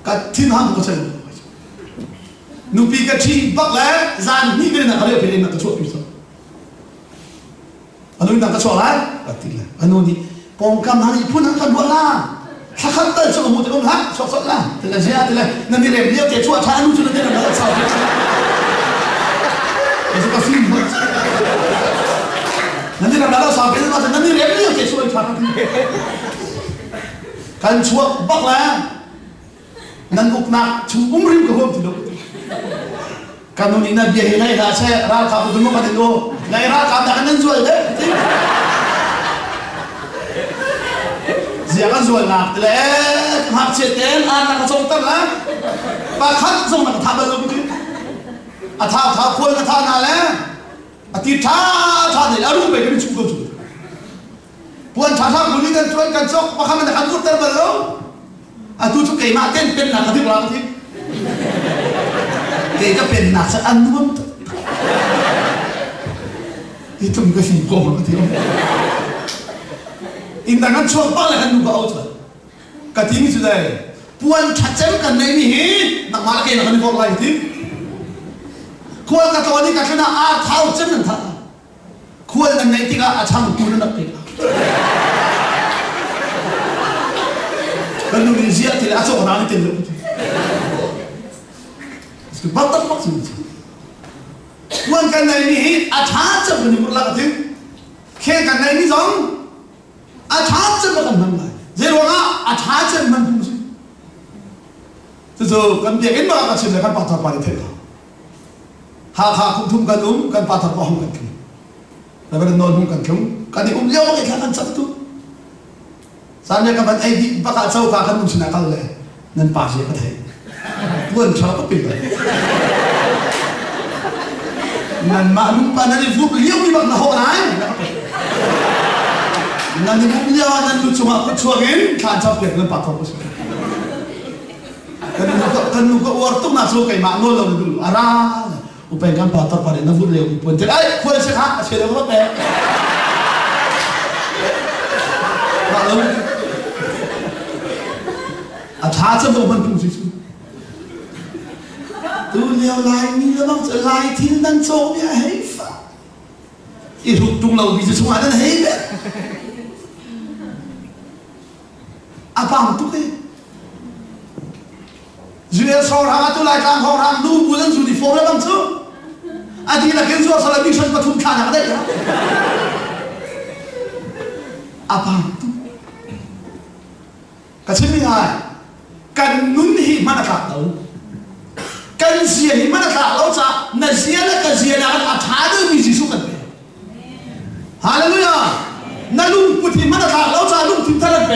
cái thiên hàng của trời nupi cái chi bắc lẽ gian như cái này là phải lên là cái chỗ như sao anh nói là cái chỗ lẽ là tí là anh nói đi bong cam hàng phun hàng cái đuôi la ถ้าขั้นต้นสมมติองค์ฮักสดละแต่ละเสียแต่ละนั่นนี่เรียกเลี้ยวเจ้าชั่วช้านู่นชั่วนี่นั่นเราสาวแต่สุขภาพนั่นนี่เราสาวเป็นว่านั่นนี่เรียกเลี้ยวเจ้าชั่วช้ากันชั่วบักแล้วนั่นอุกนักชูริมกับผมทีเดียวกันนู่นนี่นั่นเบี้ยให้ได้ใช่ราคาบุญมุ่งกันเดียวในราคาแต่กันนั่นชั่วเลยเสียกันส่วนหนักเลยหักเฉียดเต้นอ่านนักส่งตั้งแล้วปากคัดส่งนักทำอะไรไม่รู้ท้าควรกันท่านาแล้วตีท้าเนี่ยอารมณ์ไปกันชุบพวนท้าคนนี้กันชวนกันซอกมาข้ามมันกันกุดเตอร์ไปแล้วตู้ชุบเกี่ยมาเต้นเป็นหนักที่เราที่เกี่ยก็เป็นหนักสักอันนู้นที่ทุ่มก็สิ่งโกงที่อินทางนั้นช่วงป้าเลยกันดูก็เอาจ้ะกะทิมิสุดเลยปวนชัดเจนกันในนี้นักมาเกี่ยนักนี่บอกอะไรที่ควรกับตัวนี้กันชนะอาเท้าเจ้าหนึ่งท่าควรกันในที่ก็อาช่างกูนั่นนักเตะกันดูดีเสียที่อาโซนานี่เต็มเลยสุดบัตรบัตรสุดควรกันในนี้อาชาเจ้าคนนี้บอกอะไรที่แค่กันในนี้สองอาชาเจ้ากันมันเลยเจ้าว่าอาชาเจ้ามันพูดสิจู่ๆกันเบียกันมากันเชื่อกันปัตตานีเถอะหาคุณทุ่มกันกันปัตตานีกันขึ้นแล้วก็นอนกันขึ้นกันที่เลี้ยวไปแค่กันสักตัวสามอย่างกันไอ้ที่ประกาศเช้ากันมุนชนะกันเลยนั่นป่าเสียก็ได้เพื่อนชาวก็ปิดเลยนั่นมาลุงปานั่นที่ฟุบเลี้ยวมีบักหน้าหัวไหนนั่นที่ฟุบเลี้ยวนั่นลุชมาก็ช่วยกันข้าจับเปลี่ยนเงินปัตตานีกันนุก็อวดตุ้งน่าสู้กันมาโน่นเราดูอะไรอุปการปัตตานีนั่นฟุบเลี้ยวปุ่นเจ้าไอ้ควรเสียค่าเสียเรื่องรถแม่มาเลยอาชาจะบอกมันพูดสิดูเลี้ยวลายนี้แล้วต้องจะลายทิ้งดังโซ่เนี่ยให้ฟังอีทุกตรงเราดิจะสวรรค์นั่นให้แบบอาบังทุกข์จูเอลสองรางตุลายกลางของรางดูบุญนั้นจูดีโฟร์แล้วบังซูอาทิตย์ละเกินส่วนสลับดิฉันปฐุมธานีได้ครับอาบังทุกก็ใช่ไม่ได้กันนุ่นหิมันขาดเรากันเสียหิมันขาดเราจะนั่นเสียแล้วกันเสียแล้วอาชาดูมีสิสุกันไปฮาเลลูยานั่นลุงพุทธิมันขาดเราจะลุงทิ้งทะเลไป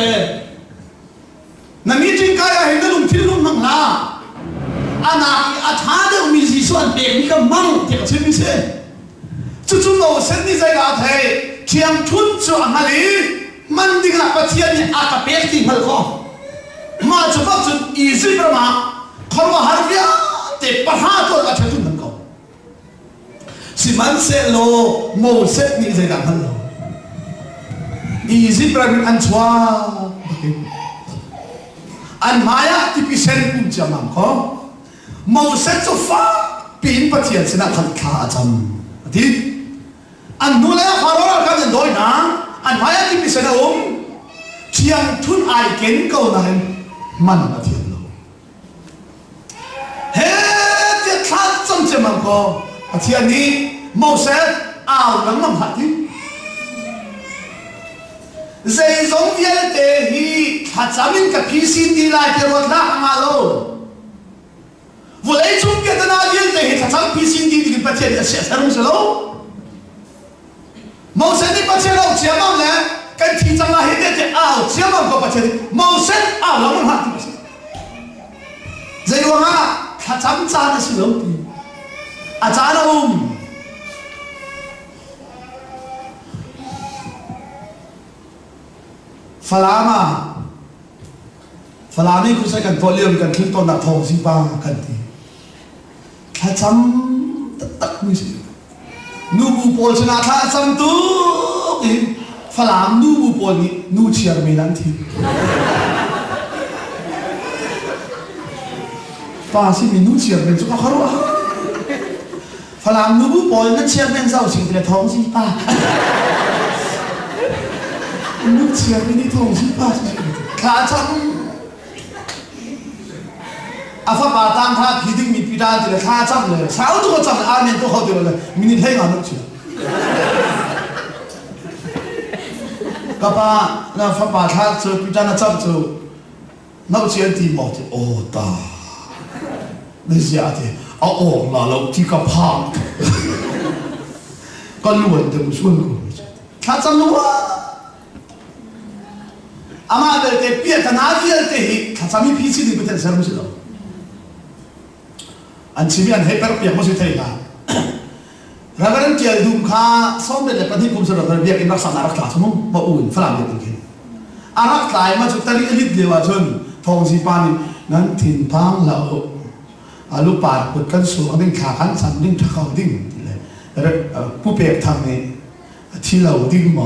นั่นมีจริงกายเห็นนั่นลุงทิ้งลุงมังลาอาณาอาชาดูมีสิสุกันไปมีก็มั่งเด็กใช่ไม่ใช่จู่ๆเราเส้นนี้ใจกาเทเทียมทุนส่วนมาลีมันดีขนาดว่าเทียนเนี่ยอากาศเป็นที่มันก็มาจุดจุดอีสิประมาคนว่าฮาร์วิอาเตปะฮาตัวกับเช่นนั้นก็สิมันเซโลโมเสสนี่จะกันฮัลโหลอีสิประมาอันชัวอันมายาที่พิเศษปุ่นจำนำก็โมเสสจะฟ้าปีนปะเทียนสินะขันขาจำที่อันนู้นแล้วฮาร์โรลกันโดยนะอันมายาที่พิเศษเทียงทุนไอเกนก็นั่นมันมาเทียนโลเฮ้เจ้าข้าจำเจมันก็เทียนนี้โมเสสเอาหลังมันหัดที่เจ้าสงเยลเตฮีถ้าจำมินกับพิสินดีไลเทวดามาโลวันไอ้จุ่มเกิดนาเยลเตฮีถ้าจำพิสินดีที่ประเทศเสียสรุ่งเสลโมเสสนี่ประเทศเราเชื่อมั่นเลยกันที่จังหวะเห็นเด็กเอาเชื่อมั่นก็ประเทศโมเสสเอาหลังมันหัดที่เจ้าว่าข้าจำจานสิลูกอาจารย์ฟลานี่คุณใช้กันตัวเลี้ยงกันขึ้นต้นหนักทองสิบ้ากันทีข้าจำตักมือสินูบูโพลชนะข้าจำตัวฟลามนูบูโพลนี่นูเชียร์ไม่นันทีป้าสิมีนูเชียร์เป็นจุกขรัวฟลามนูบูโพลนั่นเชียร์เป็นเจ้าสิงแต่ทองสิป้านูเชียร์ไม่ได้ทองสิป้าข้าจำ pha bà tang tha khi ding mi pida thì tha chăm le sao tu có chăm amen tu họ điều là mình thấy ngon lắm chứ các bạn là pha bà tha cho pida na chăm cho nó chỉ ăn tìm một ô ta bây giờ thì ô là lâu chỉ có phang con luôn thì một xuân của tha chăm luôn ama về cái việc thằng nào việc thì tha chăm mi phi thì bị thành sao rồi anh chỉ biết anh hay phải việc mà sẽ thấy là ra cái chuyện đúng kha xong để bắt đi cùng sự rồi việc emรักษารักษาสมมติอุ่นฝรั่งอย่างนี้อารักษามาจุดตาลีลิดเดียวจนทองสีปานี่นั้นถิ่นพังเราอาลูกปาดปวดกันสูงดิ้งขาขันสั่นดิ้งเท้าดิ้งเลยแล้วผู้เปียกทางนี้ที่เราดิ้งหม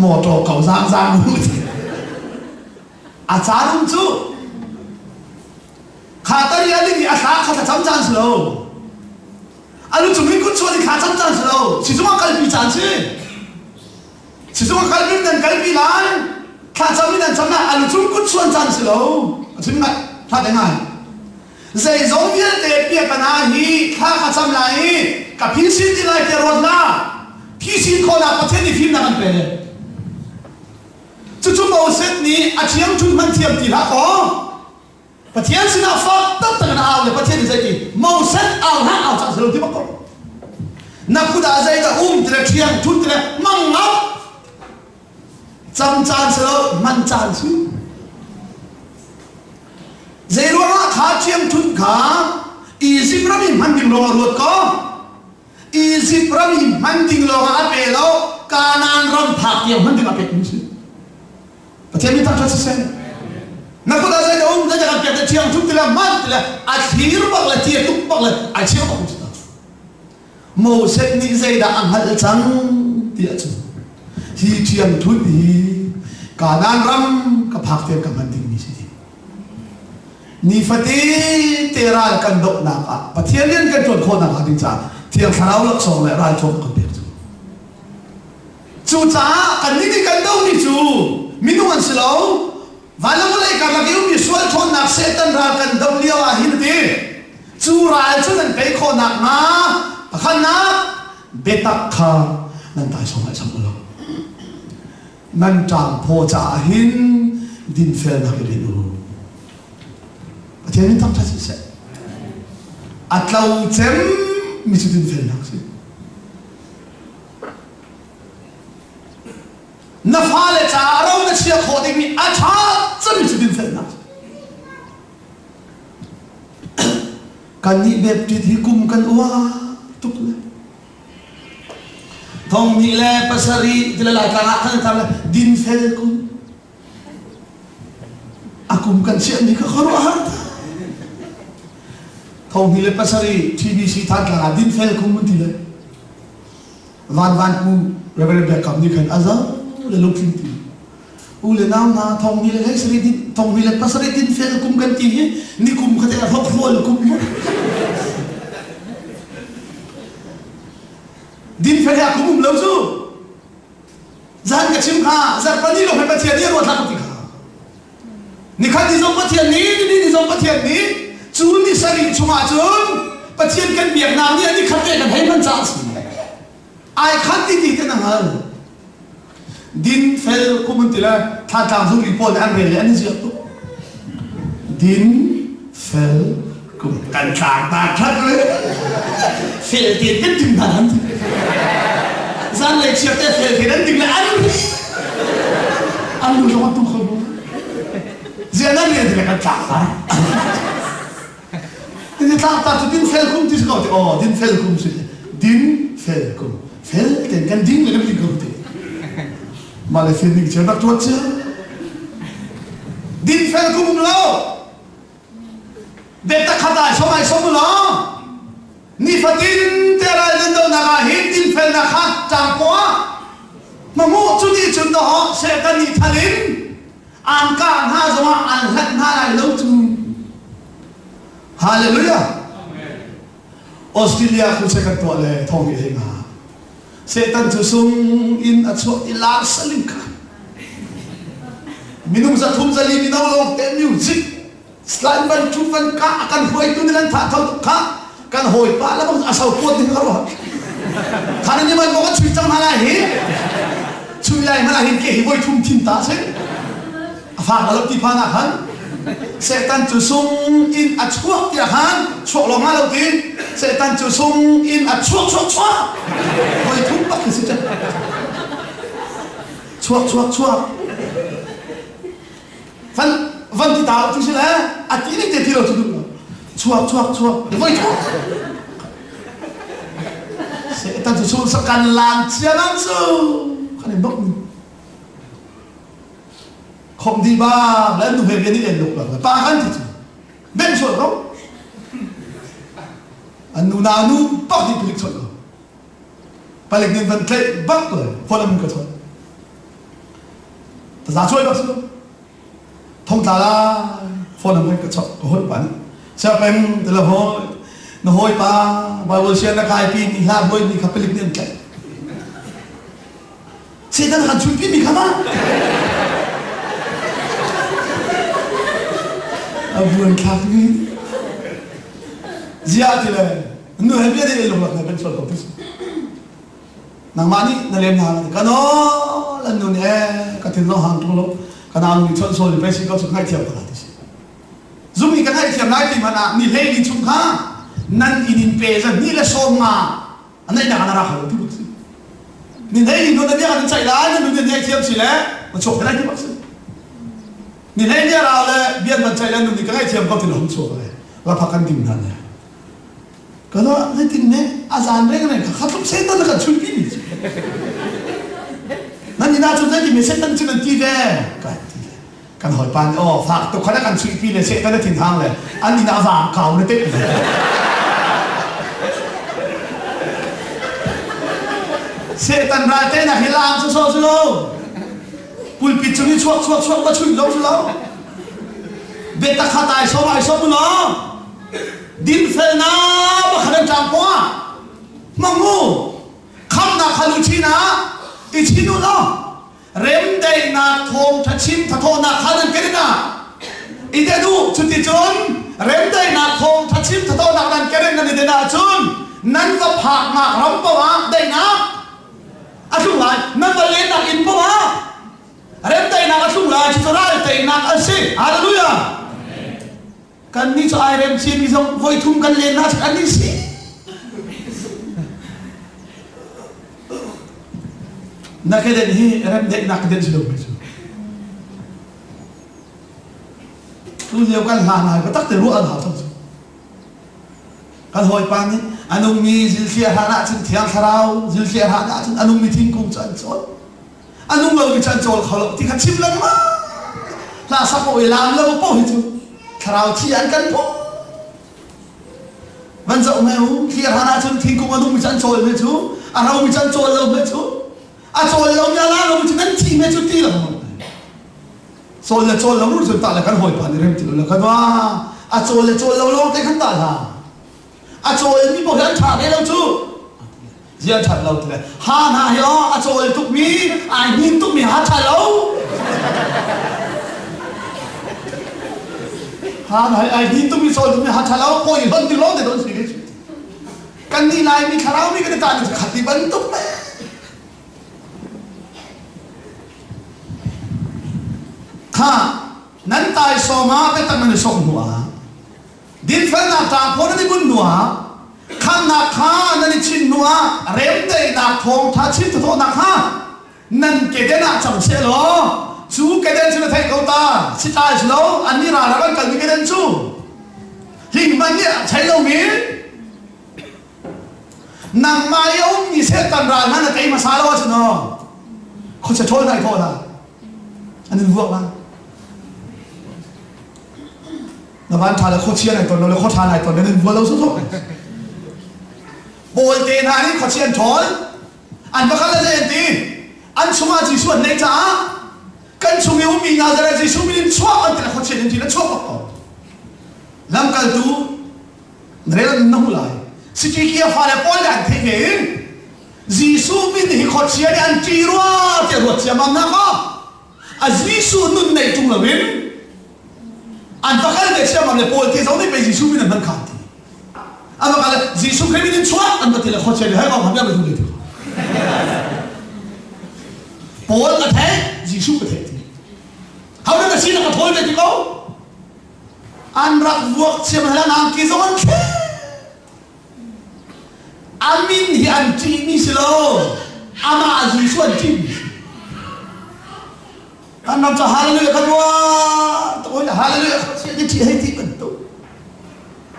อโตเขาสร้างมืออาจารย์จู่ขาตาลีอะไรนี่อาขาขาจำจานสโลอาลูกจุ่มให้คุณชวนขาจำจานสโลสิจุ่มว่าการพิจารณ์สิจุ่มว่าการพิจารณ์การพิจารณ์ข้าจำไม่ได้จำนะอาลูกจุ่มคุณชวนจานสโลจุ่มไงท่าได้ไงใจสงเวียนเตะเปียกันนะฮีข้าจำไรกับพี่สิที่ไรเตะรถละพี่สิคนละประเทศที่ฟิล์มนั่นเป็นจุ่มเอาเซตนี้อาเชียงจุ่มมันเทียมตีละอ๋อประเทศสินาฟักตั้งแต่กันเอาเลยประเทศที่ใจดีมองเส้นเอาฮะเอาจากสรุปที่บอกนักพูดอะไรจะเตะเชียงชุดเตะมั่งงับจำจานสรุปมันจานสิเจรัวขาเชียงชุดขาอีสิบรามีมันดิ่งลงรถก็อีสิบรามีมันดิ่งลงอาเปแล้วการานรำผักเดียวมันดิ่งอาเปนี่สิประเทศนี้ตั้งใจเส้นนักพูดอะไรจะจะกันเปลี่ยนเชียงทุกทีละมันทีละอาชีพบักละเทียทุกบักละอาชีพบักละโมเสสนี่ใจด่างหันจังเดียจูที่เชียงทุกทีการนานรำกับพักเทียมกับมันดิ่งนี่สินี่ฟัดที่เตะรายกันดกนักอ่ะประเทศเลี้ยนกันจนคนนักดิ่งจ้าเทียมขาวลักษณะและรายชมกันเดียจูจูจ้ากันนี่กันดกนี่จูมินุอันสิโลวันละวันกันมาเกี่ยวมีส่วนชนนักเซตันรักกันดมเลี้ยวหินดีจูรายชนเป็นคนนักมาขันนักเบตักขานั่นตายสมัยสมัยเรานั่นจางพอจ่าหินดินเฟลนักเรียนรู้ประเทศนี้ต้องใช้สิเสอัตเราเต็มมีจุดดินเฟลนักสินับฟ้าเลยจ้าเราเนี่ยเชียร์โคดิ้งมีอาชาจะมีจุดดินเฟลนักการนี้แบบที่กุมกันว่าทุกเลยทองนี่แหละภาษารีที่ละลายกันอ่ะท่านทำเลยดินเฟลกุมอากุมกันเชียร์นี่ก็ขรุอาร์ตทองนี่แหละภาษารีทีวีซีท่านกันดินเฟลกุมมันที่เลยวันกูเรื่องแบบคำนี้กันอาจารย์เลยลูกทิ้งทีอูเลยน้ำนะทองนี่เลยให้สรีดินทองนี่เลยภาษารีดินเฟลกุมกันทีนี่กุมเขาจะทบทวนกุมดินเฟลกุมเล่าจู่จันกับชิมข้าจันปนีลงให้ประเทศนี้รวดทักติข้านี่ข้าที่ส่งประเทศนี้นี่ส่งประเทศนี้จูนนี่สรีชุมาจูนประเทศกันเบียดน้ำนี่อันนี้ขัดแย้งกันให้มันจ้าสิไอ้ขัดที่ดีกันนะฮะดินเฟลกุมมันตีละท่าทางสุริพลอันเรียนอันนี้เสียตัวดินเฟลกุมกันต่างตาชัดเลยเฟลที่เป็นถึงนั้นจันเลยเชื่อแต่เฟลที่นั้นถึงแล้วอันนู้นจะมาตุ้งขบวนเจ้านั่นเรียนที่ละกันต่างตาที่ต่างตาจุดดินเฟลกุมที่สกัดอ๋อดินเฟลกุมสิดินเฟลกุมเฟลแต่กันดินเลยกันดินกุมที่มาเลยฟินิกเจ้านักตรวจเจ้าดินเฟลกุมแล้วเด็กตะขัดได้สมัยสมุนนี่ฟัดดินเตะอะไรนั่นโดนอะไรหินดินเฟลนักขัดจังกัวมาโม่จุดนี้จุดต่อเสกันนี่ทะลินอ่านการหาสมาอ่านเล็ดหาอะไรแล้วจูฮาเลลูยาออสเตรเลียคุณเสกันตัวเลยทองอีเองอ่ะเซตันจุซุงอินอัศวอิลาสลิมกันมินุมจะทุ่มจะลีมินเอาลงเต็มมิวสิก Selain ban cuman ka akan hoi tu dengan tak tahu ka kan hoi pa lah bang asal kuat ni kalau karena ni man bukan cuy cang mana hi cuy lain mana hi ke hoi tum tinta se apa kalau tipa nak kan setan tu sung in acuak dia kan cuak long malu ti setan tu sung in acuak hoi tum pak sih cuak Van kita tu sih lah, aki ni dia tiru tu dulu, cuak, voi cuak. Setan tu suruh sekan lancar langsung, kan embok ni. Kom di ba, lalu tu ni elok lah, pakan tu, ben suruh kau. Anu pak di pelik suruh. Paling ni van klep bak tu, pola muka tu. Tak cuy bak suruh. Thông ta la phone nó cái chọn hối bắn sẽ bên từ là nó hối pa và vừa xem nó khai pin thì làm hối thì khắp lịch niệm chạy sẽ đang hành chuẩn bị mình khám á buồn khát đi zia thì là nửa biết đi lục lục này bên sổ của tôi nàng mani nó lên hàng cái nó là nửa này cái tiền nó hàng trung lục cái nào mình chọn số thì phải xin có chụp ngay theo cả đấy dù mình cái ngay theo ngay thì mà là mình lấy đi chụp ha nan in pe ra ni là số mà anh ấy đang ra khẩu thì bác sĩ mình lấy đi nó đã biết anh chạy lái nên mình ngay theo chỉ lẽ mà chụp cái này thì bác sĩ mình lấy đi ra là biết mình chạy lên mình cái ngay theo có thì nó không chụp rồi và phát can tìm này cái đó cái tin này azan đấy cái này khát lắm sẽ nó là chuẩn bịนั่นนี่น่าจะได้ที่มีเส้นตั้งชื่อนั่นที่แรกกันหอยปานอ๋อฝากตัวคณะกันช่วยพี่เลยเส้นตั้งแต่ถิ่นทางเลยอันนี้น่าฝากเขาในเต็มเส้นตั้งรายเต้นอะฮิลามสู้ปุยปิดจุนี่ช่วงมาช่วยเราช่วยเราเบต้าขาตายสบมุนอ๋อดินเฟน่าบ้าขนาดจางปัวมังงูคำนักขลุชีนะอีชินุล่ะเริ่มได้นาทงทัชิมทัทนาขานันกันนะอีเดดูชุติจุนเริ่มได้นาทงทัชิมทัทนานันกันนั่นอีเดนาจุนนั่นก็ผักมารำปะวะได้นะอาชุงไรนั่นก็เล่นนักอินปะวะเริ่มได้นาอาชุงไรชิโซราได้นาอันซีฮาเลลูยากันนี่จะไอเริ่มชีมีส่งไว้ทุ่มกันเล่นนะอันนี้สินักเดินที่เริ่มเด็กนักเดินสุดเลยรู้เดียวกันหาก็ตักแต่รู้อันหาทั้งสิ้นกันหอยปานนี้อันนู้นมีจิลเชียร์หาหน้าจิลเทียงคาราวจิลเชียร์หาหน้าจิลอันนู้นมีทิ้งกุ้งจันทร์อันนู้นเรามีจันทร์เขาเราที่ขัดชิมลังมาลาสักโอยลามเราโป้หิจูคาราวที่อันกันโป้วันเสาร์แมวเชียร์หาหน้าจิลทิ้งกุ้งอันนู้นมีจันทร์ไม่จูอันเรามีจันทร์เราไม่จูอาโจลเราเนี่ยละเราจะนั่งที่ไม่จุดที่เราโจลเรารู้จุดตาเลยกันหอยผ่านเรื่องที่เรากันว่าอาโจลเราลงได้ขั้นตาละอาโจลมีบอกยันฉากให้เราจูยันฉากเราเลยฮานาเหรออาโจลทุกมีไอ้หินทุกมีหาฉากเราฮานาไอ้หินทุกมีโจลทุกมีหาฉากเราโอ้ยบันที่ร้องแต่โดนสิกันนี่ลายมีคารามีกันตาเนี่ยขัดที่บันทุกไหมข้านั้นตายสมาไปตั้งมันส่งหัวดินฟ้าหน้าตาพอนั้นบุญหัวข้างหน้าข้านั้นชินหัวเริ่มได้หน้าทองทัชินตัวหน้าข้านั่นเกดหน้าจังเสียหรอจูเกดจูไทยเขาตาสิตายสิแล้วอันนี้ราแล้วกันมีเกดจูหิ่งมันเนี่ยใช้เรามีนางมาเยอะมีเส้นตันรานนั่นแต่มาซาลว่าสิเนาะเขาจะโทษได้โทษละอันนี้รู้ว่าเราบ้านทานแล้วเขาเชียร์ไหนตอนเราเขาทานไหนตอนนั้นวัวเราสุดๆโบยเตนานี่เขาเชียร์ถอนอันประคันละเจนตีอันสมาจิส่วนในจ้ากันสมิวมีงานอะไรจิสมินชั่วอันแต่เขาเชียร์จริงๆแล้วชั่วเขาลำกันดูเรื่องนั้นหุ่นไหลสิจิกี้ฟ้าเลยป้อนแรงเท่เองจิสุมินที่เขาเชียร์อันจีรัวเจ้ารัวเชียร์มันนะก็อาจิสุนุ่นในจุงละวิน an pakal de siam am le pol te zo ni pe jisu min man khan ti ama kala jisu khemi din chua an batila khoche de ha ko hamya ba du le tu pol ka the jisu ka the ti how na si na ka pol de ti ko an rak vuak siam hala nam ki zo an ke amin hi an ti ni silo ama jisu an ti an nam cha hallelujah kadwa to hallelujah khoche de ti hai ti ban to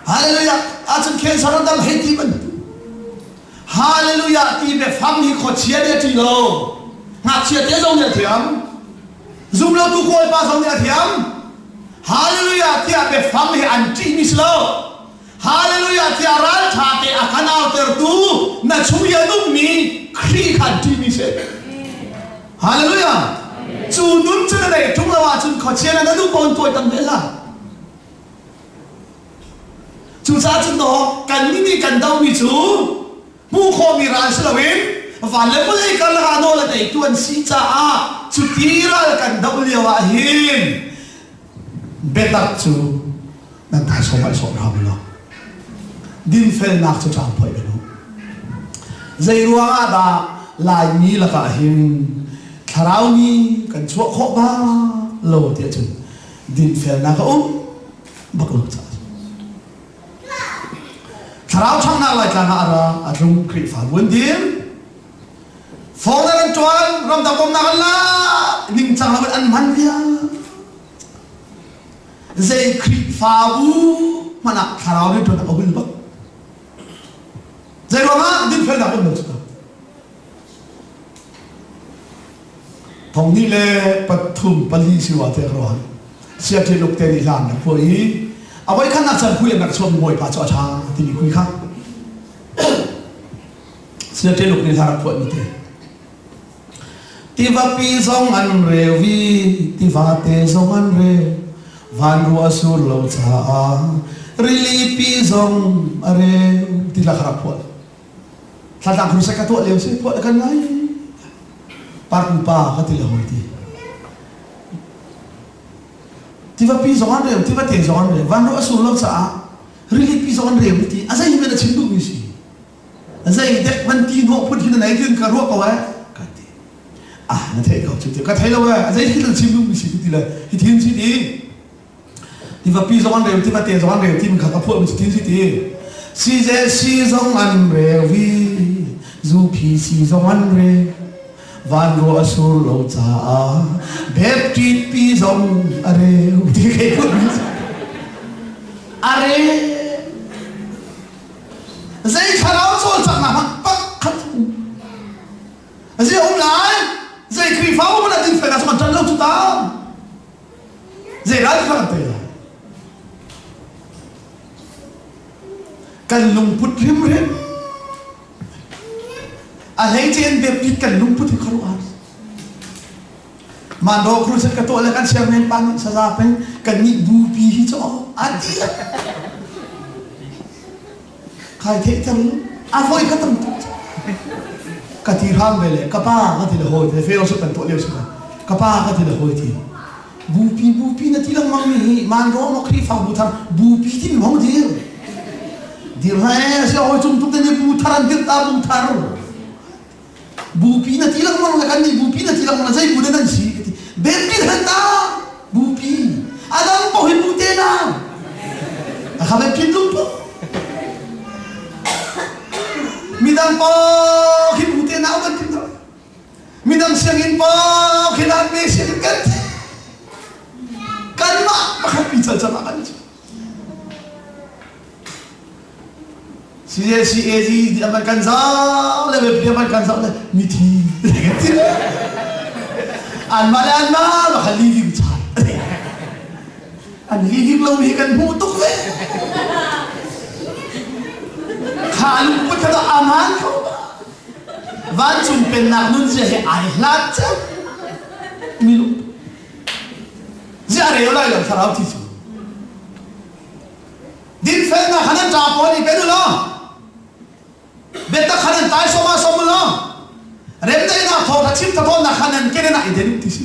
hallelujah asan khen saradam hai ti ban hallelujah ti be pham hi khoche de ti lo ngak chia te zong de thiam zum lo tu koi pa zong de thiam hallelujah ti be pham hi an ti ni slo hallelujah ti ral tha te akanau ter tu na chuya nu mi khri khan ti ni se hallelujah chu nun chu nei thung lawa chun khoche na nu kon toi tam bela chu sa chun do kan ni kan dau mi chu mu kho mi ran slawin van le pole kal ha no la dei tuan si cha a chu tira kan dau lewa hin betak chu nan ta so mai so ra lo din fel nak chu chang phoi lo zai ruanga da lai ni la ka hin tharau ni kan chuak kho ba lo ti chun din fel na ka bak lo cha tharau chang na lai ka na ara adrung kri fa bun din phong na tuan ram da bom na la ning chang la an man bia zai kri fa bu mana tharau ni tuan abul ba zai ruanga din fel na bom lo cha thong ni le pathum pali siwa te ron sia te luk te ni lan na poi awai khan na chan khui nak chom moi pa cha tha ti ni khui kha sia te luk ni thar poi ni te ti va pi song an re vi ti va te song an re van ru asur lo cha a rili pi song are ti la khara poi tha tang khu sa ka to le se poi kan nai parkupa katila hoiti tiba pi zongan re tiba te zongan re van ro asul lo sa really pi zongan re ti azai me na chindu mi si azai dek man ti no phut hin nai tin ka ro ka wa ka ti na thai ka chu ka thai lo wa azai hin chindu mi si ti la hi thin si ti tiba pi zongan re tiba te zongan re ti ka ka phu mi si ti si je si zongan re vi zu pi si zongan re van ro asur lo cha bepti pi zong are uti ke are zai kharau so cha na pak khat zai om lai zai kri fa mo na tin fe na so tan lo tu ta zai ra kha te kan lung put rim rim a hei chen be pit kan lung put kharu ar man do kru set ka to la kan siam nen pan sa za pen kan ni bu pi hi cho ati khai the tam a foi ka tam ka ti ram bele ka pa ka ti le hoi te fe lo so kan to le so ka pa ka ti le hoi ti bu pi na ti lang mang ni man do no kri fa bu tham bu pi ti mong dir ha se hoi chum tu te ni bu tharan dir ta bu thar bupi na tilang mo na kanni bupi na tilang mo na zai buda nan si bempi hanta bupi adam po hibute na akabe pinlung po midang po hibute na ugan pinto midang siyangin po kinan me siyangin kante kanma makapisa sa makan si ezi amal kanzau le be amal kanzau le miti an ma khali gi cha an li lo hi kan mu tuk ve khan put ka aman ko van chum pen na nun je he ai lat milu jare yo lai lo sarau ti chu din fe na hanan cha po ni pe lo beta khanan tai soma somlo remdai na tho thachim tho na khanan kene na identity si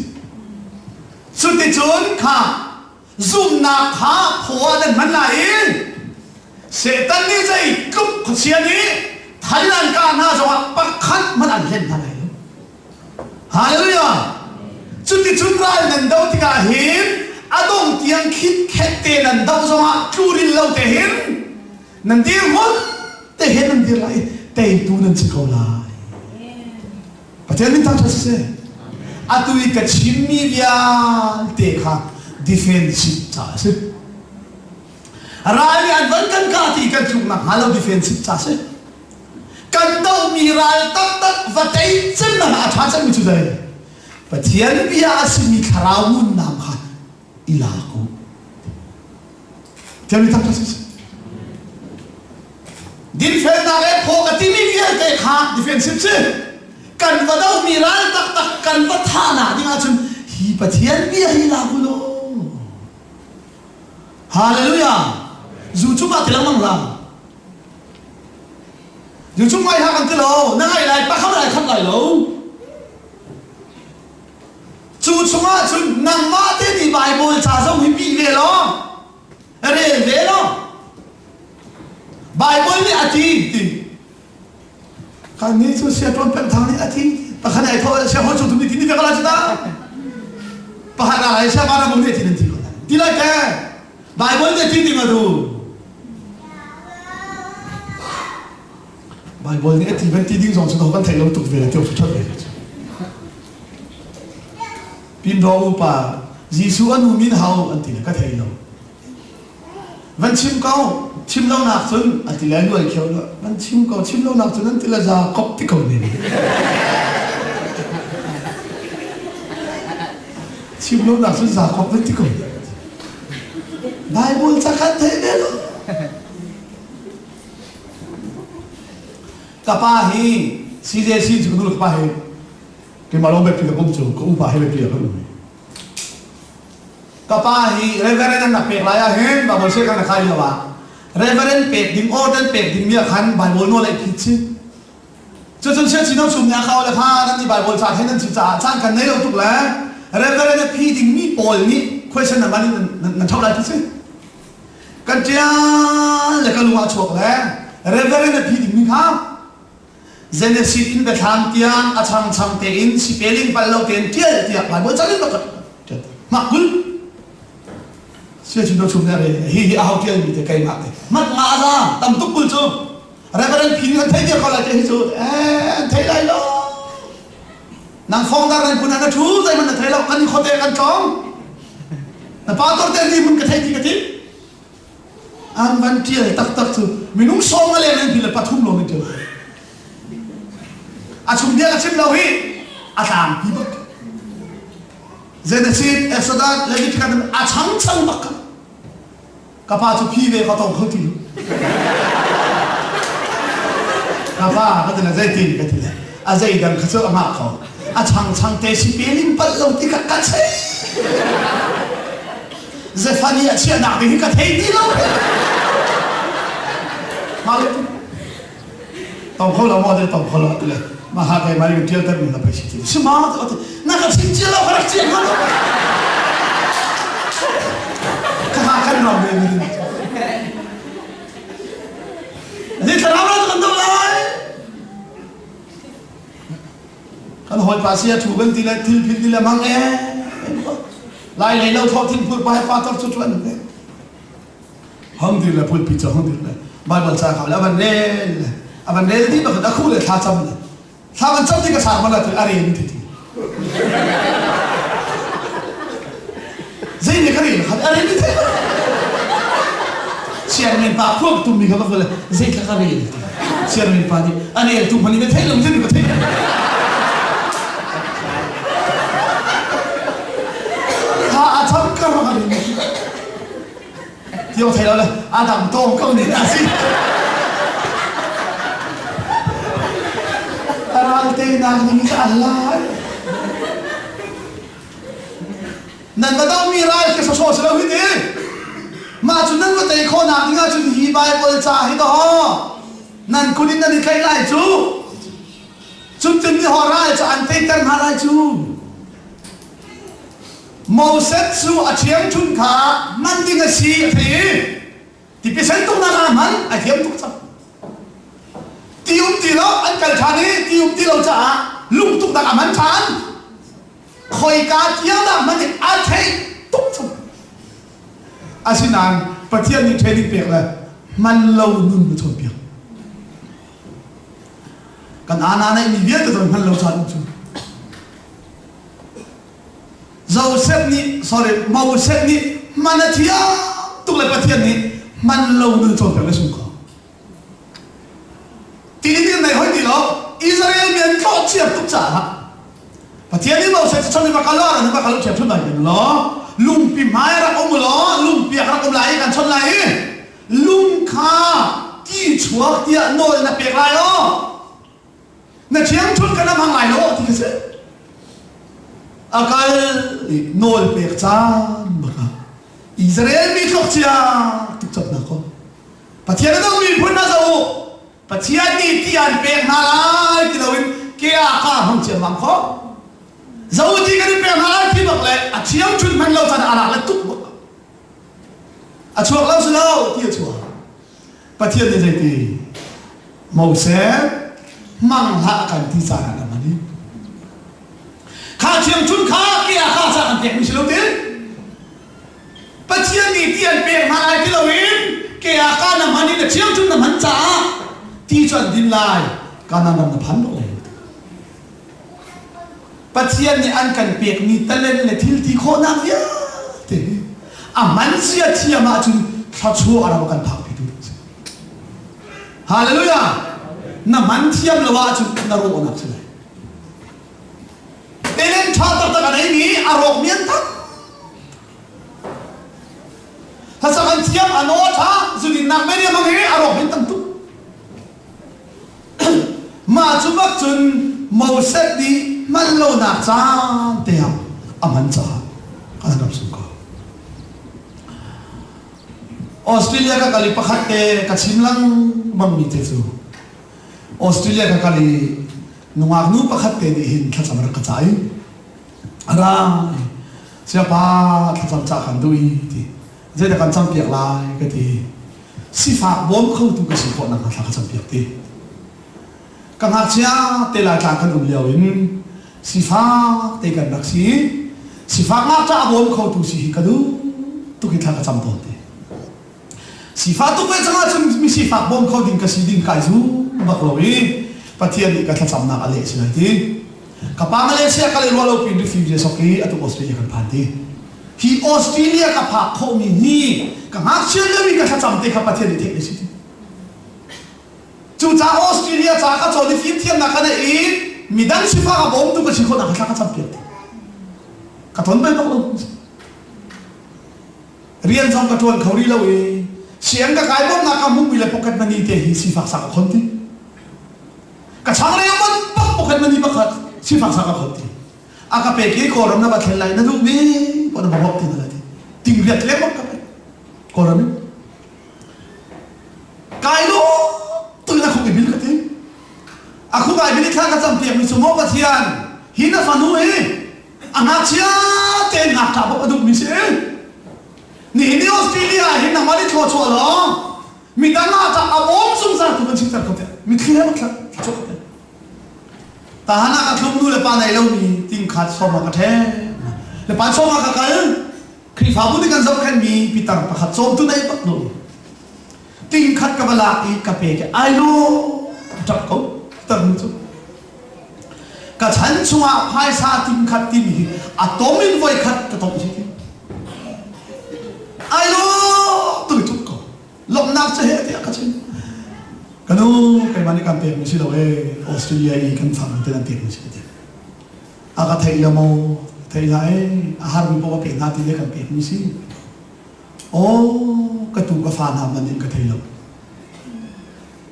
suti chun kha zoom na kha phua den man la in setan ni zai kup khsia ni thailan ka na zo pakhat man an len na lai hallelujah chuti chunrai nan dau tika hin adong tiang khit khette nan dau zo ma turin lo te hin nan dir mon te hin nan dir lai te tu nan chiko lai pathian min ta se atui ka chimmi ya te kha defensive cha se rai an van kan ka ti kan chung na halo defensive cha se kan dau mi rai tak tak va tei chen na tha chan mi chu dai pathian bia asmi kharau mun nam kha ilaku tiam ni tak ta se din fel na le pho ka ti mi bia te kha defensive se kan va dau mi rai tak tak kan va tha na dinga chun hi pathian bia ilaku lo hallelujah dù chúng ta thì lắm mong làm dù chúng mai ha bằng cái lỗ nó ngày này bắt khắp lại lỗ dù chúng ta chúng nằm mát thế thì bài bồi trả xong thì bị về lo về lo bài bồi này thì cái này chúng sẽ trốn bên thằng này thì bắt khăn này thôi sẽ hỗ trợ tụi mình thì cái gì đó bắt khăn này sẽ bắt nó muốn thì thì lại cái bài bồi này thì mà đủ bài bồi này thì vẫn tí đinh dòng chúng ta vẫn thấy lâu tục về là tiêu xuất về pin rau pa Giêsu anh umin hao anh thì là cái thầy lâu vẫn chim lâu nạp xuân anh thì lấy nuôi khéo nữa vẫn chim lâu nạp xuân anh thì là già cọp tí cầu này chim lâu nạp xuân già cọp vẫn tí cầu bài bồi chắc khăn thế đấy luôn kapa hi CJC chu nu kapa hi ke malo be pila kom chu ko upa he be pila ko kapa hi reverend na pe laya hen ba bol se ka na khai lawa reverend pe ding order pe ding mia khan bible no lai phi chi chu chu se chi no chum ya khaw la kha nan ni bible cha hen nan chi cha chan kan nei lo tuk la reverend phi ding mi pol ni question na ba ni nan thau lai phi chi kan chia le ka luwa chok la reverend phi ding mi kha Genesis in the tham tiang a chang te in si peling pal lo ten tial tiak bai bo chalin bakat makul sia chu do chum na re hi a ho tial mi te kai mak te mat nga za tam tuk kul chu reverend phin kan thai dia khala te hi chu thai lai lo nang phong dar ran kun na thu zai man thai lo kan khote kan chong na pa tor te ni mun ka thai ti ka ti an van tial tak tak chu minung song ale nen pil pathum lo ni te a chung dia chim lo hi a tang hi bak Genesis Exodus Leviticus a chang bak ka pa chu phi ve ka tong khoti ka pa ka tena zai tin ka tila a zai dang ka chu ma kho a chang te si peling pal lo ti ka che Zephania chia na hi ka thei ti lo ma le tong kho lo mo de tong kho lo tile Mahakai mari tiel ter na pa si smart ot na ka sin tiel lo krak tiel ma ka ha kan no be ni thara ra kan do lai kan hoi pa sia thu ban ti la til phil ti la mang lai lai lo tho tin pur pa pa tor chu chuan hom ti la pul pi cha hom ti la bible cha kha la ban ne di ba da khu le tha cham le Saban something ka sarma la tu are ni ti. Zai ne kari khat are ni ti. Chairman pa phok tu mi ka ba zai ka kari. Chairman pa ni ane tu phani me thai lom ti ko thai. Ha a tham ka ma ni. Tio thai lo la Adam tong ko ni na si. Te nang ni sa Allah nan ba dau mi rai ke so so lo hi ni ma chu nan ko te kho na ni nga chu hi bible cha hi do nan kunin nan ni kai lai chu chu tin ni ho rai cha an te tan ma rai chu Moses su a chiang chun kha man ding a si the ti pesen tung na man a thiam tuk cha ti lo an kal thani ti lo cha lung tuk da man chan khoi ka tiang da man a thei tuk cha asinan pathian ni training pek la man lo nun chon pek kan ana na ni viet to man lo chan chu Joseph ni Moses ni manatia tuk le pathian ni man lo nun chon pek la sum ko ti ni nei hoi ti lo Israel mian ko chiap tuk cha pathian ni Moses chon ni bakalo na bakalo chiap thun bai lo lung pi mai ra om lo lung pi ra om lai kan chon lai lung kha ti chuak tia nol na pek lai lo na chiang chun kan mang lai lo ti se akal nol pek cha baka Israel mi khok chia tuk chap na ko pathian na mi phun na zo pathian ni ti an pek na lai ti lo ke a ka hong che mang kho dấu chỉ cái việc nào thì bậc lệ à chiếu chuyên mạnh lâu thật à là tụt bậc à chuộc lâu rồi lâu thì chuộc và thiên như thế thì màu xé mang hạ cảnh thì sao là mà đi khá chiếu chuyên khá kia khá sao làm việc mình sẽ lâu tiến và thiên thì tiền việc mà lại cái lâu in kia khá làm mà đi là chiếu chuyên làm hắn trả thì chuẩn tin lại cả năm năm phán độ này pathian ni an kan pek ni talen le thil ti kho na ya te a man sia thia ma chun tha chu ara kan phak pi tu hallelujah na man thiam lo wa chun na ro na chule tenen tha ta ta nei ni a rok mian ta ha sa kan thiam ano tha zuni na me ni ma ngi a rok mian tam tu ma chu bak chun Moses di man lo na chan te ham aman cha ka nam sum ko Australia ka kali pakhat te ka chimlang bang mi te chu Australia ka kali nungak nu pakhat te ni hin tha chamar ka chai ara sia pa tha cham cha kan dui ti je da kan cham piak lai ka ti si fa bom khâu tu ka si ko na ka cham piak ti kan hak chia te la tlang kan um leo in si fa te kan nak si fa nga cha bom khâu tu si ka du tu ki tha ka cham to te si fa tu pe changa chum mi si fa bom khâu din ka si din kai zu bak lo i pathian ni ka tha cham na ale si lai ti ka pa Malaysia ka le lo pin refugee soki atu Australia kan phan ti hi Australia ka pha kho mi ni ka hak chia le mi ka tha cham te ka pathian ni the si chú cha Australia cha ka choli phim thiam na kana i midan sifa ka bom tu ka si khona ka cham piat ka thon bai bok rian jong ka thon khori lo e siang ka kai bom na ka mu mi le pocket money te hi sifa sa ka khon ti ka chang re man pocket money ba khat sifa sa ka khon ti a ka pe ki ko ram na ba thel lai na du mi ko na bok ti na ti ting riat le bok ka pe ko ram kai lo tôi là không bị biết cái thế, à không phải biết khác cái dòng tiền mình số một bát tiền, hi na phanu ấy, anh ngắt chia tiền ngắt trả bộ đục mình sẽ, nỉ đi Australia hi na mà đi thua chua lo, mình đã ngắt trả ốm sung ra tụi mình chịu trả không thể, mình khi nào mà trả chua không thể, ta hắn là cái không nuôi là ba này lâu mình tìm khát xong mà cái thế, là ba xong mà cái khi phá bút đi cần dòng khen mi bị tăng khát xong tu này bắt luôn tin khát cái bala cái cà phê cái ai lo chặt câu tận chút cả chán chung à hai sa tin khát tin gì à tóm mình voi khát cái tóm gì ai lo từ chút câu lộng nát cho hết thì cái chuyện cái nó cái mà đi cà phê mình xin lỗi Australia cái phòng tên là tiền mình xin lỗi à cái thầy là màu thầy lại hàng mình bao cái nát thì lấy cà phê mình xin cái tụ cái phản hàm mình cái thầy lộc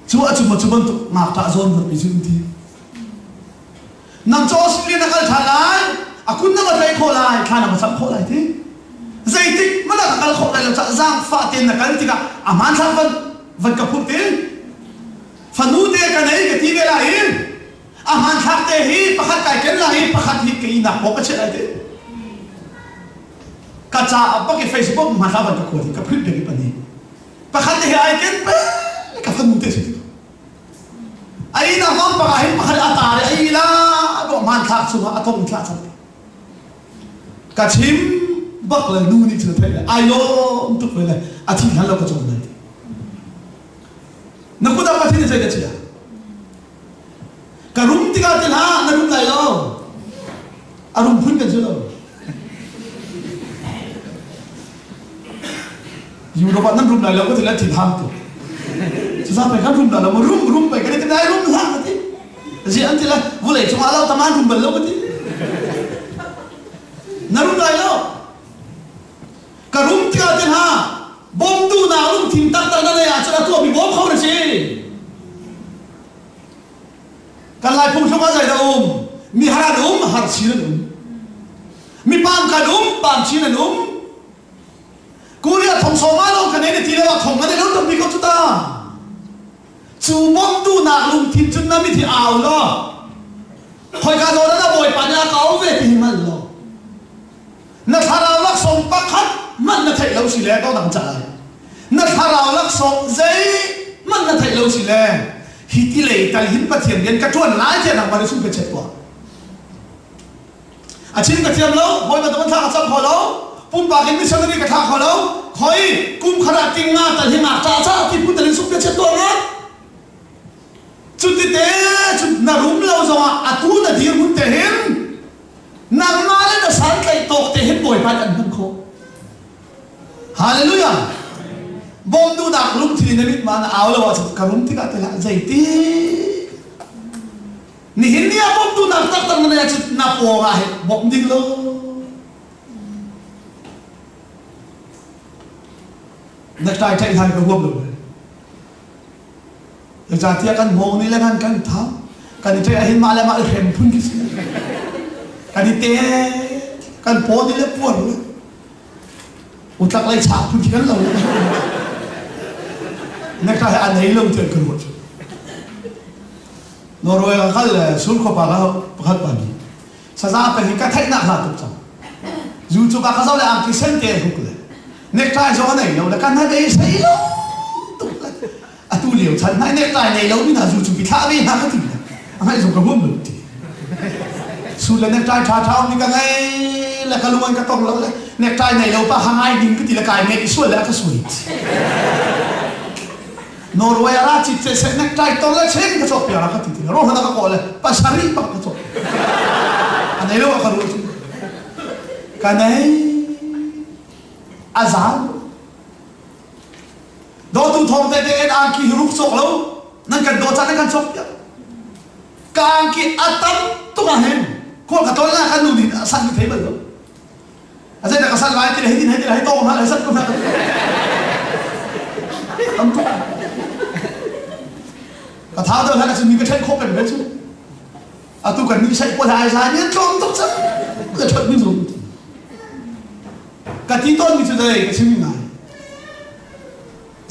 chúa chú bận tụ ngạc tạ zon vật bị dương thi nằm cho Australia nó cái thà lại à cũng nó cái thầy khổ lại thà nào mà sắm khổ lại thế dây tích mà là cái khổ lại làm sao giang phá tiền là cái gì cả à man sang vật cặp phụ tiền phần nút tiền cái này cái gì cái lại à man khác tiền hi bắt cái cái lại bắt hi cái nào có cái chuyện này thế kaca apa ke Facebook masalah tak kuat ka print dari pani pakhat he ai ken pe ka fan mute situ ai na mam pa ai pakhat atare ai la bo man thak suma atom thak sa ka chim bak la nu ni chu thai ayo tu pe la athi han lo ka chong nai na ku da pa thi sai da chia ka rum ti ka til ha na rum lai lo arum phun ka chu loอยู่ระหว่างนั้นรุ่มไหนเราก็ถึงแล้วถิ่นทำตัวจะทราบไปครับรุ่มไหนเรามารุ่มไปกันได้รุ่มห้างกันที่สิอันที่ละวุ้ยชงอาเราทำงานรุ่มเบลเรากันที่นั่นรุ่มไหนเรากระรุ่มที่เราจะหาบอมดูนารุ่มถิ่นตั้งนั่นเลยอาจจะตัวมีบอมเขาเลยสิกันไล่พุ่งชงอาใจเรามีหาดหาชีนมีปามกันปามชีนกูเรียกทงสมาลงกันในทีเรียกว่าทงนั่นเองต้องมีก็จุดตาจูมองดูนักลุงทินจุดนั้นมีที่เอาเนาะคอยการโดนนั่นบ่อยปัญญาเขาเวทีมันเนาะนักฮาราลักส่งปักขัดมันนักไทยเราสิแลก็ตั้งใจนักฮาราลักส่งใจมันนักไทยเราสิแลฮิติเลยแต่หินปะเทียนเรียนกระชวนหลายเจ้าหนังมาได้สู้กันเจ็บกว่าอาชีพกระเทียมแล้วบ่อยมาตะวันทางจับพอแล้วปุ่มปากเห็นมิชชันนารีกระทาเขาแล้วคอยกุมขนาดจริงงาแต่ที่หมากจ้าที่พูดแต่เรื่องสุขเจ็บตัวนะจุดที่เตะจุดนารุมเราจะว่าอัตุนาดีมุนเตหินนางมาแล้วจะสารไก่ตกเตหินป่วยพันอันมันโคฮาเลลูยาบอมดูดักลุมทีนมิตมันเอาแล้วว่าจะกระลุมที่กัดแต่ละใจตีนี่เห็นเนี่ยบอมดูดักตักตั้งมันจะนับโอ้ยบอมดิ้งโลนักใจใจไทยก็รวบเลยอยากจะเที่ยวกันมองนี่แล้วกันทำกันใจเห็นมาแล้วมาเห็นพุ่งกิสกันเตะกันโพนี่แล้วปวดเลยอุตส่าห์ไล่ฉาบพุ่งกันเรานักใจอันไหนเริ่มเจอกันหมดนอร์เวย์ก็เลยสุนขบก็พัดปนีสาไปเห็นกันไทยหนักหนาตุกจังยูทูบก็เขาเลยอ่านที่เส้นเตะหุกเลยเน็กไทจอไหนเราแล้วกันให้ได้ใช่แล้วตุ๊กอะตู้เหลียวฉันให้เน็กไทในเราไม่น่าจู่ๆพิธาไม่น่าก็ถึงอะไรส่งกระบุ้มเลยทีสุดแล้วเน็กไทท่าเท้านี่กันไงแล้วก็รู้มันก็ต้องเราเลยเน็กไทในเราปะหายดิ่งก็ตีละกายเน็กสวยแล้วก็สวยนอร์เวย์ราชิตเซเน็กไทตัวละเช่นก็ชอบเปียร์ก็ตีโร่หันก็กอเลยปัสสารีปักก็ชอบอันนี้เราก็รู้กันไงอาจารย์โดนตุ่มทองเตะๆอังกีรุกโซกแล้วนั่นกันโดนจันกันชกยังการกีอัตตัมตุกันเห็นคนกับตัวนั้นกันดูดิสั่งที่เทเบิลแล้วอาจารย์แต่ก็สั่งไว้ที่ไหนให้โตมาเลยสั่งก็มาทำทุกกระท้าเดินแล้วก็จะมีกระเทยคบกันไปชั่วอาตุกันมีใช้ปวดหายสายเนี่ยจอมตกใจกระเทยไม่รู้กติต้นมีจุดใดก็ชื่อไง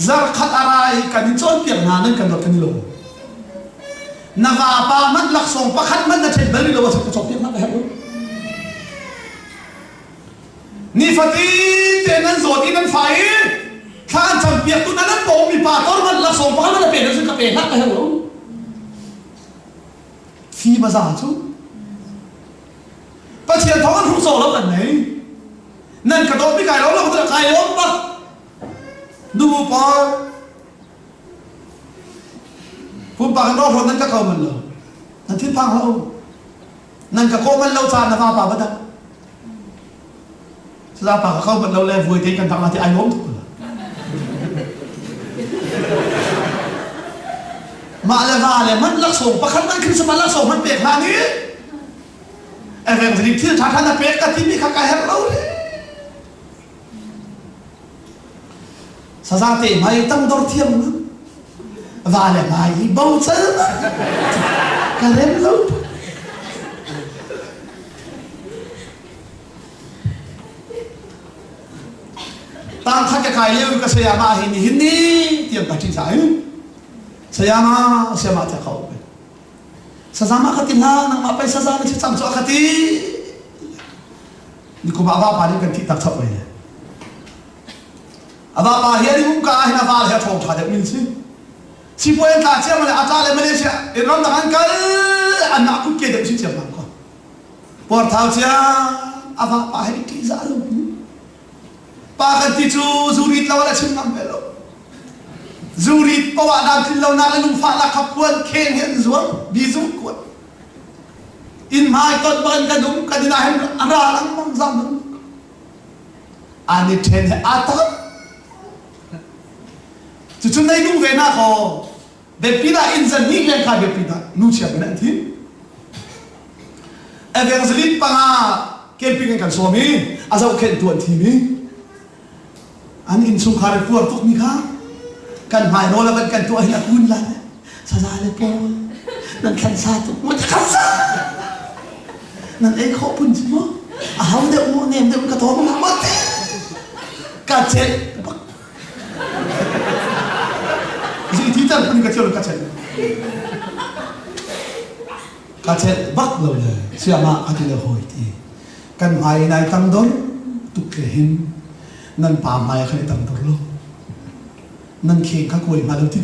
จะขัดอะไรกันนี่โจนเปียกงานนั่นกันดอกกันนี่ลงนักอาปามันหลักส่งประคัดมันจะเช่นแบบนี้เราจะจบเปียกนั่นไปครับนี่ฟัตีเจนันโสดที่นั่นไฟข้าจำเปียกตัวนั้นโป่งมีป่าต้นมันหลักส่งประคัดมันจะเปลี่ยนแล้วซึ่งก็เปลี่ยนนั่นไปครับฟีมาซาจุประเทียนท้องมันหุ่นโซ่แล้วกันไหนนั่นกระโดดไม่ไกลแล้วเราจะไกลล้มปะดูปอพุ่มปากกันรอบรถนั่นก็เข้ามันเลยนั่นที่พังเรานั่นก็โคมันเราจานนะฟ้าป่าบัดนั้นสลาปากเข้ามันเราเลยวุ่นเต้นกันทำมาที่ไอ้ล้มทุกคนมาเลยมันลักส่งประคันมันขึ้นสมานลักส่งมันเปียกทางนี้ไอ้เรื่องที่ที่ท่านเปียกกันที่มีข้ากายให้เราเลยสาธิตไม่ต้องดอร์เทียมนะว่าเลยไม่บ้าเสือกันเล่นลูกตามท่านจะใครเลี้ยงก็เสียมาหินนี่เตรียมตัดสินใจเสียมาจะเข้าไปสามาขัดตินหานังมาไปสามาจะจำจ่อขัดติ ni ko ba pa ni kan ti tak thap mai aba pa hian hum ka hina va he thong tha de min si poen ta che ma ata le Malaysia e ram da kan kal an aku ke de si che ma ko por thau chia aba pa he ti za lu pa kan ti chu zurit la wala chim nam belo zurit pa wa dam tin lo na lu fa la khap kuan khen hen zuang bi zu kuan in mai tot ban ka dum ka dina hem ara lang mang zam ani ten ata chu nei nu ve na ko be pida in zan ni le ka be pida nu chia be na thi evangelit pa nga camping kan so mi azau ken tuan thi mi an in sung khare puar tuk mi kha kan mai no la ban kan tu ai la kun la sa sa le po nan kan sa tu mo kan sa nan e kho pun chi mo a hau de mo nem de ka to mo ma te ka che ji ti tan pun ka che ka che bak lo le sia ma a ti le hoi ti kan mai nai tam don tu ke hin nan pa mai kha tam dor lo nan khe ka koi ma lo ti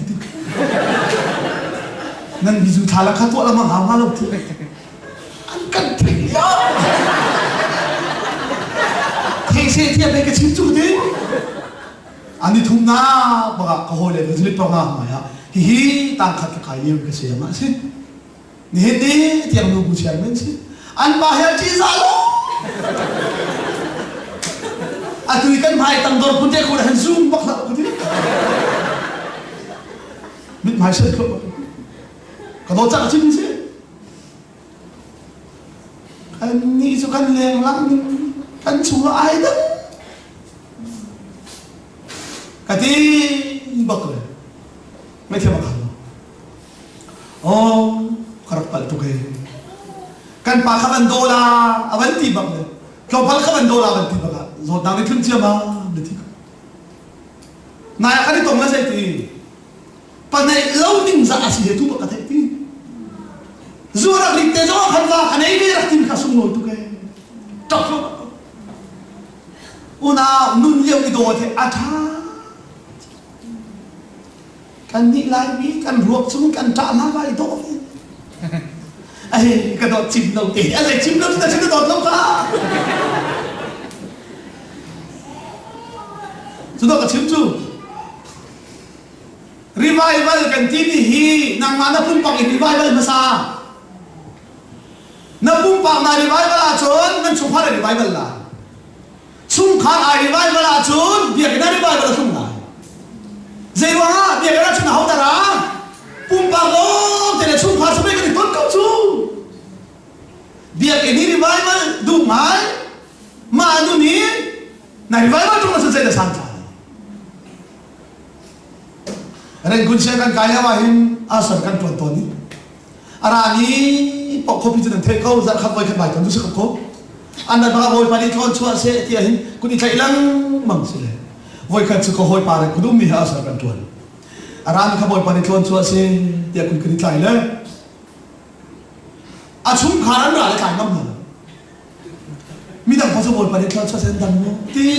nan bizu thala kha to la ma ha ma lo ti an kan thi ya thei se ti be ke chin chu de ani thum na ba ka ho le zli pa ma ma ya hi tang khat ka ye ke se ma se ne de ti ang no bu sia men se an ba ha chi za lo atui kan mai tang dor pun te ko han zoom bak la ko ti mit mai se ko ka do cha chin se kan ni su kan leng lang kan chu ai da ka ti bak le mai the bak lo oh karak pal tu ke kan pa khaban dola awan ti bak le ko pal khaban dola awan ti bak zo dang ni thun chia ma de ti na ya kan to ma sai ti pa nei lo ning za asi he tu ba ka the ti zo ra lik te zo khan va kan ei ni ra tin ka sung no tu ke tok lo una nun leo ni do the atha kan ni lai bi kan ruok chung kan ta ma vai do ai ka do chim lo ti ai chim lo ta chim do lo ka sudah kecil tu revival kan tini hi nang mana pun pakai revival masa na pun pak na revival acun kan sumhar revival lah sumhar revival acun dia kena revival sumhar zewa dia kena cun hau tara pun pak lo tidak sumhar sampai kena ton kau cu dia kena revival du mai manu ni na revival tu masih saya santai ren kun sia kan kaya wahin asar kan tuan tuan ni arani pok kopi tu nanti kau zat khat boy kan bai kan tu se ko anda ba boy pani thon chua se ti hin kun ni thai lang mang se boy kan su ko hoi pa ku dum mi asar kan tuan arani ka boy pani thon chua se ti kun kun thai le a chung kharan ra le kai nam na mi dang pa so boy pani thon chua se dan mo ti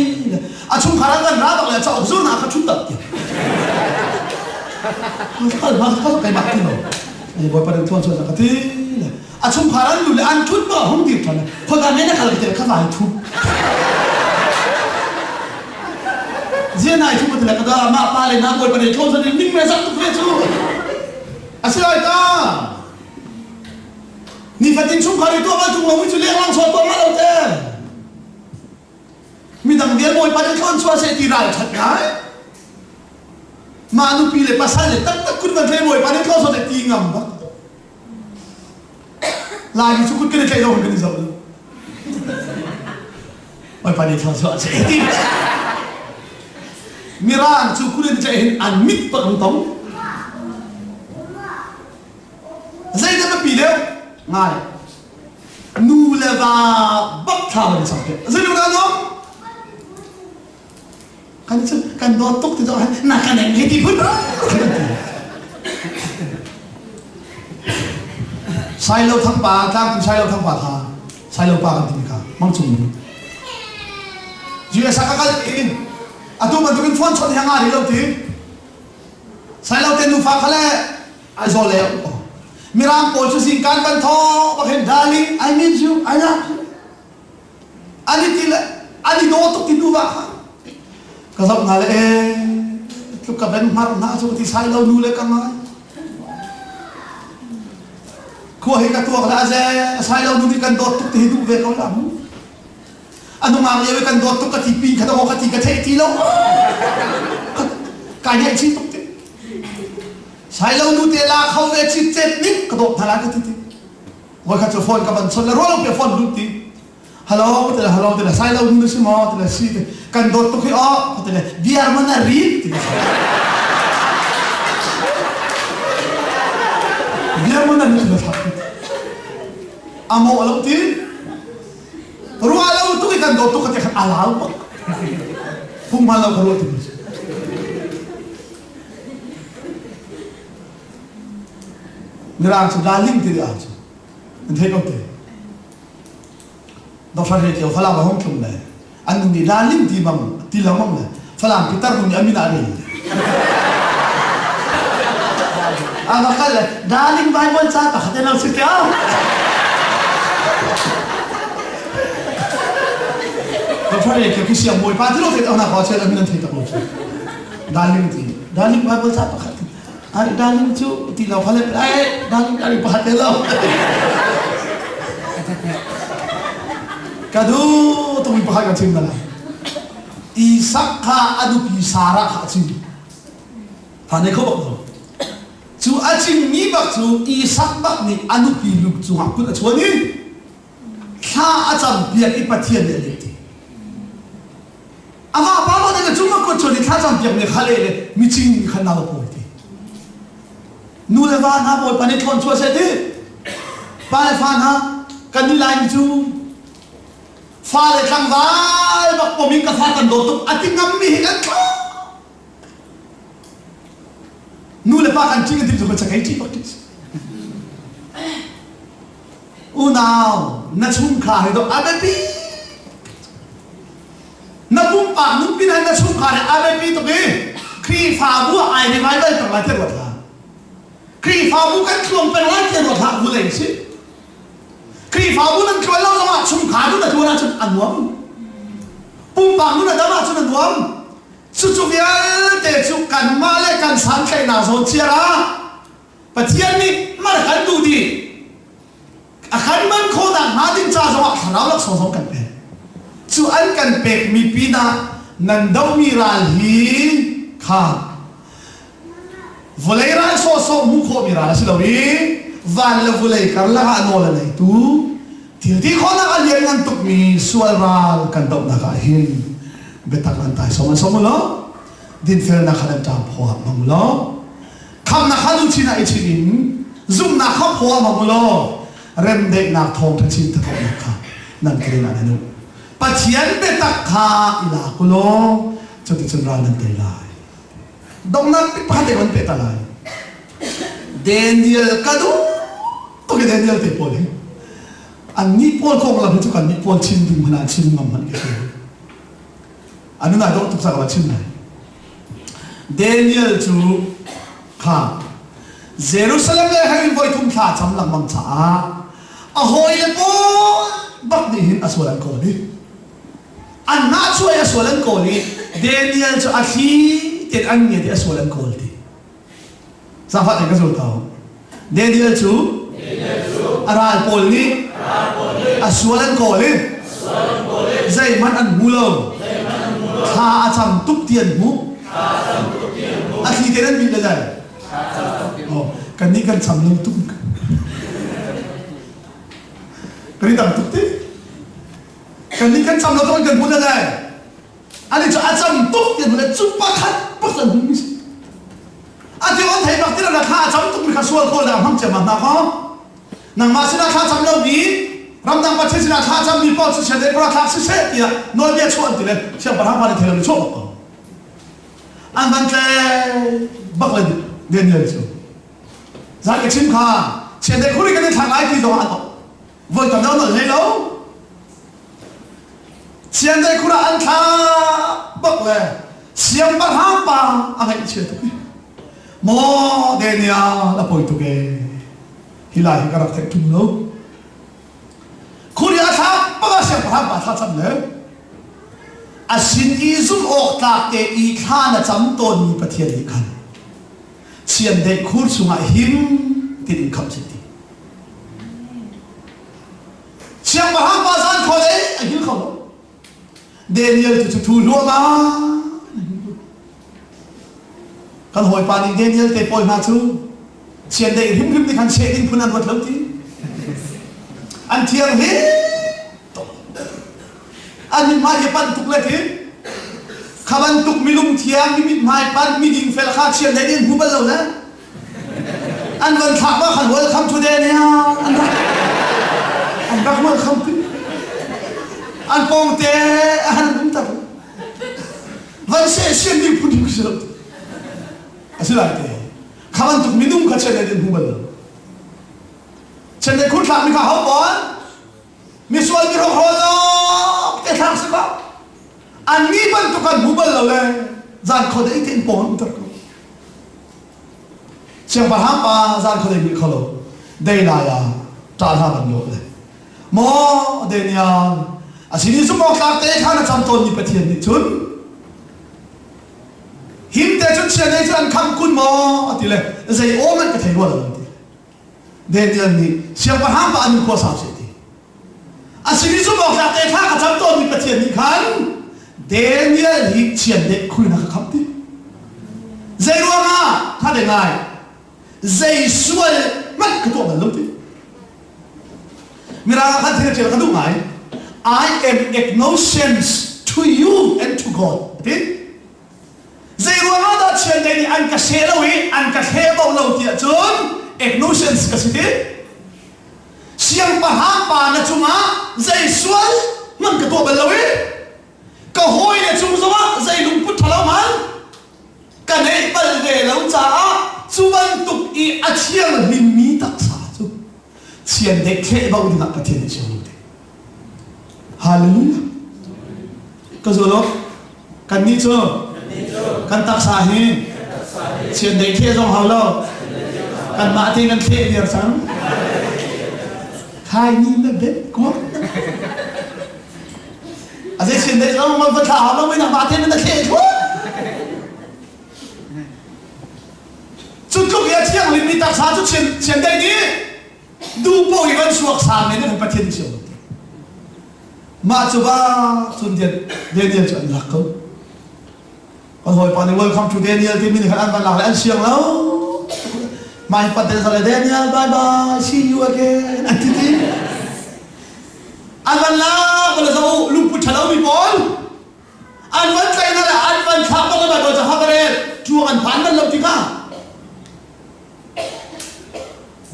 a chung kharan kan ra ba le cha zo na ka chung tak ti kalau kayak mati loh, ini boy pada tuan tuan kata, acung paran lu le antut bah hong dir tuan, kau kan mana kalau kita kau main tu, dia naik tu betul kata mak paling nak boy pada tuan tuan ni mesak tu tu, asal itu, ni fatin cung kali tu apa cung ngomong tu leh lang soal tuan malu teh, minta dia boy pada tuan tuan saya tirai cakap. Manu pile pasal le tak kun ban boy pa ne kau so te tingam ba lagi cukut kena kai dong kena zau boy pa ne kau so se ti miran cukut ni cai an mit pa ang tong zai da pile ngai nu le ba bak tha ba sa ke zai lu da kan itu kan dotok tu kan nak kan yang hati pun sai lo thang pa tang sai lo thang pa tha sai lo pa kan ti ka mang chung Jia sakakal in atu man tukin phone chon hanga ri lo ti sai lo ten nu fa khale ai zo le miram pol chu sing kan ban tho bakhen darling I miss you I love you ani tila ani do to ti nu wa ka sab na le tu ka ben mar na chu ti sai lo nu le ka ngai ko he ka tu ka ze sai lo nu ti kan do tu ti du ve ko la mu anu ma ye kan do tu ka ti pi ka do ka ti ka the ti lo ka ye chi tu ti sai lo nu te la khau ve chi chet ni ka do thala ka ti ti wa ka chu phone ka ban chon la ro lo pe phone du ti hello te la sai lo nu si mo te la si kan do tu ki o te la biar mana ri ti biar mana ni la thak amo alo ti ruwa lo tu ki kan do tu ka te khan alau pa pung ma lo ka lo ti nirang chu daling ti a chu thei ko te do fa re ke fala ba hom thum le an ni daling ti bam ti la mom le fala ki tar mun amina re ama kale daling bible cha ta khate na se kya do fa re ke ki sia moi pa ti lo te na ko che la min thei ta ko daling bible cha ta khate ari daling chu ti la phale ai daling ari pa te lo kadu tu mi pa ka chim na Isak ka adu pi sara ka chim ta ne ko ba chu achim ni bak chu Isak bak ni anu pi luk chu ha kun chu ni tha acham bia ki pathian le le ti ama ba ba ne chu ma ko chu ni tha cham bia ne khale le mi ching khan na ko ti nu le va na bo pa ne thon chu se ti pa le fa na kan ni lai chu fa le thang vai bak po min ka fa kan do tu ating ngam mi kan ko nu le pa kan ching ti chu ba chakai chi pak ti u nào na chung kha he do abepi na bum pa nu pin na chung kha he abepi to ke kri fa bu ai ni vai vai ka te ro tha kri fa bu kan klom pe wa te ro tha bu le si kri fa bu nan kloi lo ma chung kha du na tu na chung anwam bum pa nu na da ma chung anwam chu chu via te chu kan ma le kan san kai na zo chia ra pathian ni ma kan du di akan man ko na nading cha zo kharaw lak so so kan pe chu an kan pe mi pina nan dau mi ral hi kha volei ran so so mu kho mi ra si lo ri van le volei kar la ha no la nei tu ti ti kho na ka yen ngan tuk mi sual ral kan dau na ka hin betak an tai so mo lo din fel na khan ta pho ma mo lo kham na khalu china I chinin zum na kha pho ma mo lo rem de na thong ta chin ta thong na kha nan kre na nu pathian betak kha ila ko lo chu ti chun ran nan te lai dong nan pi pa de kon pe ta lai Daniel kadu to ke Daniel te pole an ni pol ko la chu kan ni pol chin dum hana chin ngam man ke anu na dok tu sa ka chin nai Daniel chu kha Jerusalem le hai voi thum tha cham lam mang cha a hoi le po bak ni hin aswalan ko ni an na chue aswalan ko ni Daniel chu a thi ten an ni aswalan ko ti sa fa ka zo ta Daniel chu aral pol ni aswalan ko ni zai man an mulo tha acham tuk tian mu a thi ten an mi le dai kan ni kan cham lum tum kani tam tuk te kan ni kan cham lo ton kan buna dai ani chu acham tuk te buna chu pa khat pa san mi a ti on thai bak ti la kha cham tuk mi kha sual ko la ham che ma na ko nang ma sina kha cham lo ni ram dang pa che sina kha cham mi po chu che de pra kha se ya no bia chu an ti le che pa ha pa le thela mi chu ko an ban tle bak le Daniel chu za ke chim kha che de khuri kan thang ai ti do an voi ta no le lo chiang dai khura an tha bak le siam par ha pa angai che tu mo denia la poi tu ke hilai karak tek tu no khuri a tha pa siam par ha pa tha cham le asin izum ok tak te I khana cham ton ni pathian ni khan chiang dai khur sunga him tin kham chiti chiang par ha pa san khole a hil kholo Daniel tu lu ma kan hoi pa ni Daniel te poi ma chu chian dei him him ni kan che ding phunan wat lam ti an thiang he an ni ma ye pan tuk le thi khaban tuk milum thiang ni mit mai pan mi ding fel kha chian dei din hu ba lo na an wan thak ba khan welcome to Daniel an ba welcome to an pong te an dum ta van se chen ding phu ding se asila te khaban tuk minum kha chen den hubal chen de khut thak mi kha ho bon mi sual mi ro ho lo te thak se ba an mi ban tuk kan hubal lo le zan kho de ten pon tar ko chen ba ha pa zan kho de mi kho lo dei la ya ta tha ban lo le mo de nya asini su mo kha te khana cham ton ni pathian ni chun him te chun chen nei chan kham kun mo atile zai omen ka thei wala ti Daniel ni siang pa ham pa an ko sa se ti asini su mo kha te kha ka cham ton ni pathian ni khan Daniel hi chen de khun na kham ti zai ro ma tha de ngai zai sual mat ka to ban lo ti mira kha thile che ka du ngai I am acknowledged to you and to God. Okay? Zai ruang ada chen dai ni an ka se lo wi an ka he bo lo ti chun acknowledged ka siti siang pa ha pa na chunga zai sual man ka to ba lo wi ka hoi na chung zawa zai lung put thalo man ka nei bal ve lo cha chuan tuk I a chiang min mi tak sa chu chen dai khe ba u na pathian ni chu Hallelujah. Kazolo kan ni cho kan tak sa hi chen dei the jong hau lo kan ma te kan the dir sang khai ni na be ko azai chen dei jong ma va tha lo mai na ma te na the ko chu ko ya chiang li mi tak sa chu chen dei ni du po I van suak sa ne ne pathian ni cho ma chuba chun Daniel chan lak ko kon hoi pa ni welcome to Daniel ti min khan an ban lak an siang lo mai pa de sale Daniel bye bye see you again atiti an ban la ko la so lu pu thalo mi pon an ban kai na la an ban tha ko ba do cha ha bare chu an pan ban lo ti ka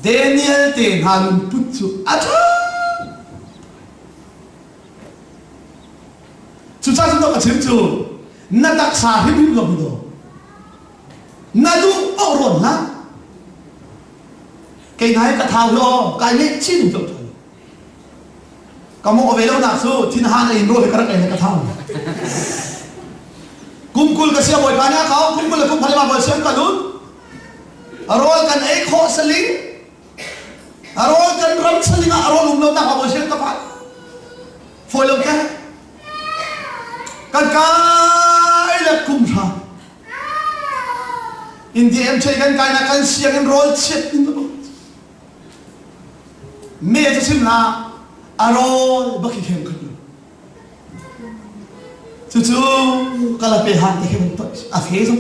Daniel te han pu chu acha chu cha chung ka chen chu na dak sa hi bi lo bi do na du o ron na ke ngai ka thau lo ka le chin to thoi ka mo ve lo na su thin han in ro ka ra ka thau kum kul ka sia boy pa nya ka kum kul kum phale ma bol sem ka lu arol kan ek ho saling arol kan ram saling arol um lo na ka bol sem ka pa foi lo ka kan kai la kum tha in the em chei kan kai na kan siang in roll chet in the me je sim na arol baki khem kan chu kala pe han te khem to a fe so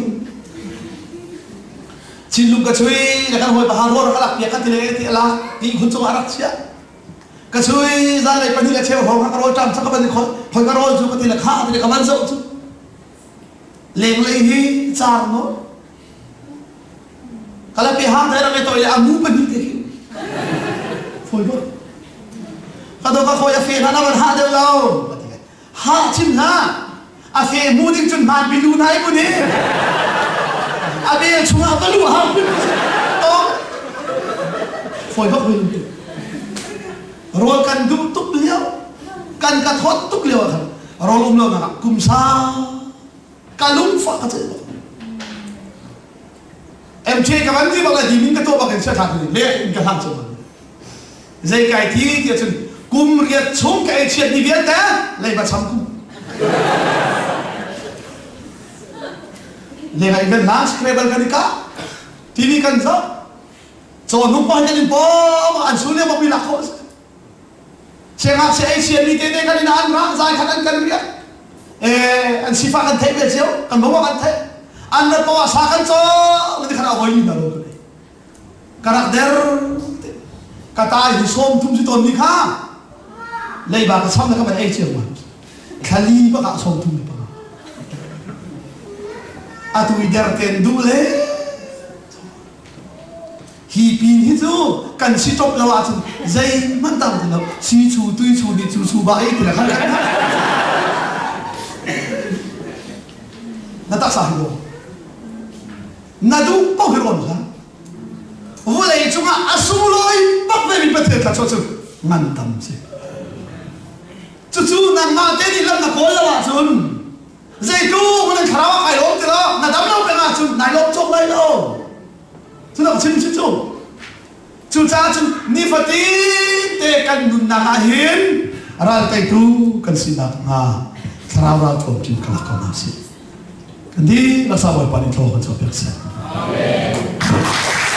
chin lu ka chui la kan hoi ba ha ro ka la pe ka ti le ti la ti khun chu arak chia ka chui za lai pani la cheu ho ka ro tam sa ka ban khoi hoi ka ro chu ka ti la kha ti ka man so chu leng lei hi char no kala pe han thai ra me to ya amu pani te ki foi bo ka do ka khoi a fe na na ban ha de lo ha chim na a fe mu ding chun man bi lu nai bu ni a be chunga ka lu ha to foi bo foi rol kan du tuk liao kan ka thot tuk liao kan rolum lo na kumsa kalung fa ka che em che ka ban di ba la di min ka to ba kan sa tha ni le in ka han chu zai kai thi ti chun kum riat chung kai chiat ni viet ta le ba cham ku le hai ben last scrabble ka ni ka tv kan sa so nu pa ni po an su le ba bi la ko se ngak se ai sian ni te te ka ni an ra zai khan kan riat an sifa kan thai be cheu kan bo kan thai an na po sa kan cho ni khana hoi ni na ro karak der kata hi som thum si ton ni kha lei ba ka som na ka ba ai cheu ma khali ba ka som thum ni ba atu der ten du le hi pin hi chu kan si top la wa chu zai man tam lo si chu tui chu ni chu ba ai ti la kha na ta sa hi na du po hi ron sa vô lại chúng ta asuloi bắt về bị bắt thế cả cho chú ngăn tâm chứ chú nàng mà thế thì làm là cố là bạn chú dây chú mình khá là phải ốm thế đó là đắm lâu cái mà chú này lốp chốc đây đâu chú nào xin chú cha chú ni phát tí tê cần đun nàng hiến ra tay chú cần xin đặt khá ra thộp chú khá là con nào xin cần đi là sao bởi bạn đi thô cần cho biết xem. Amen.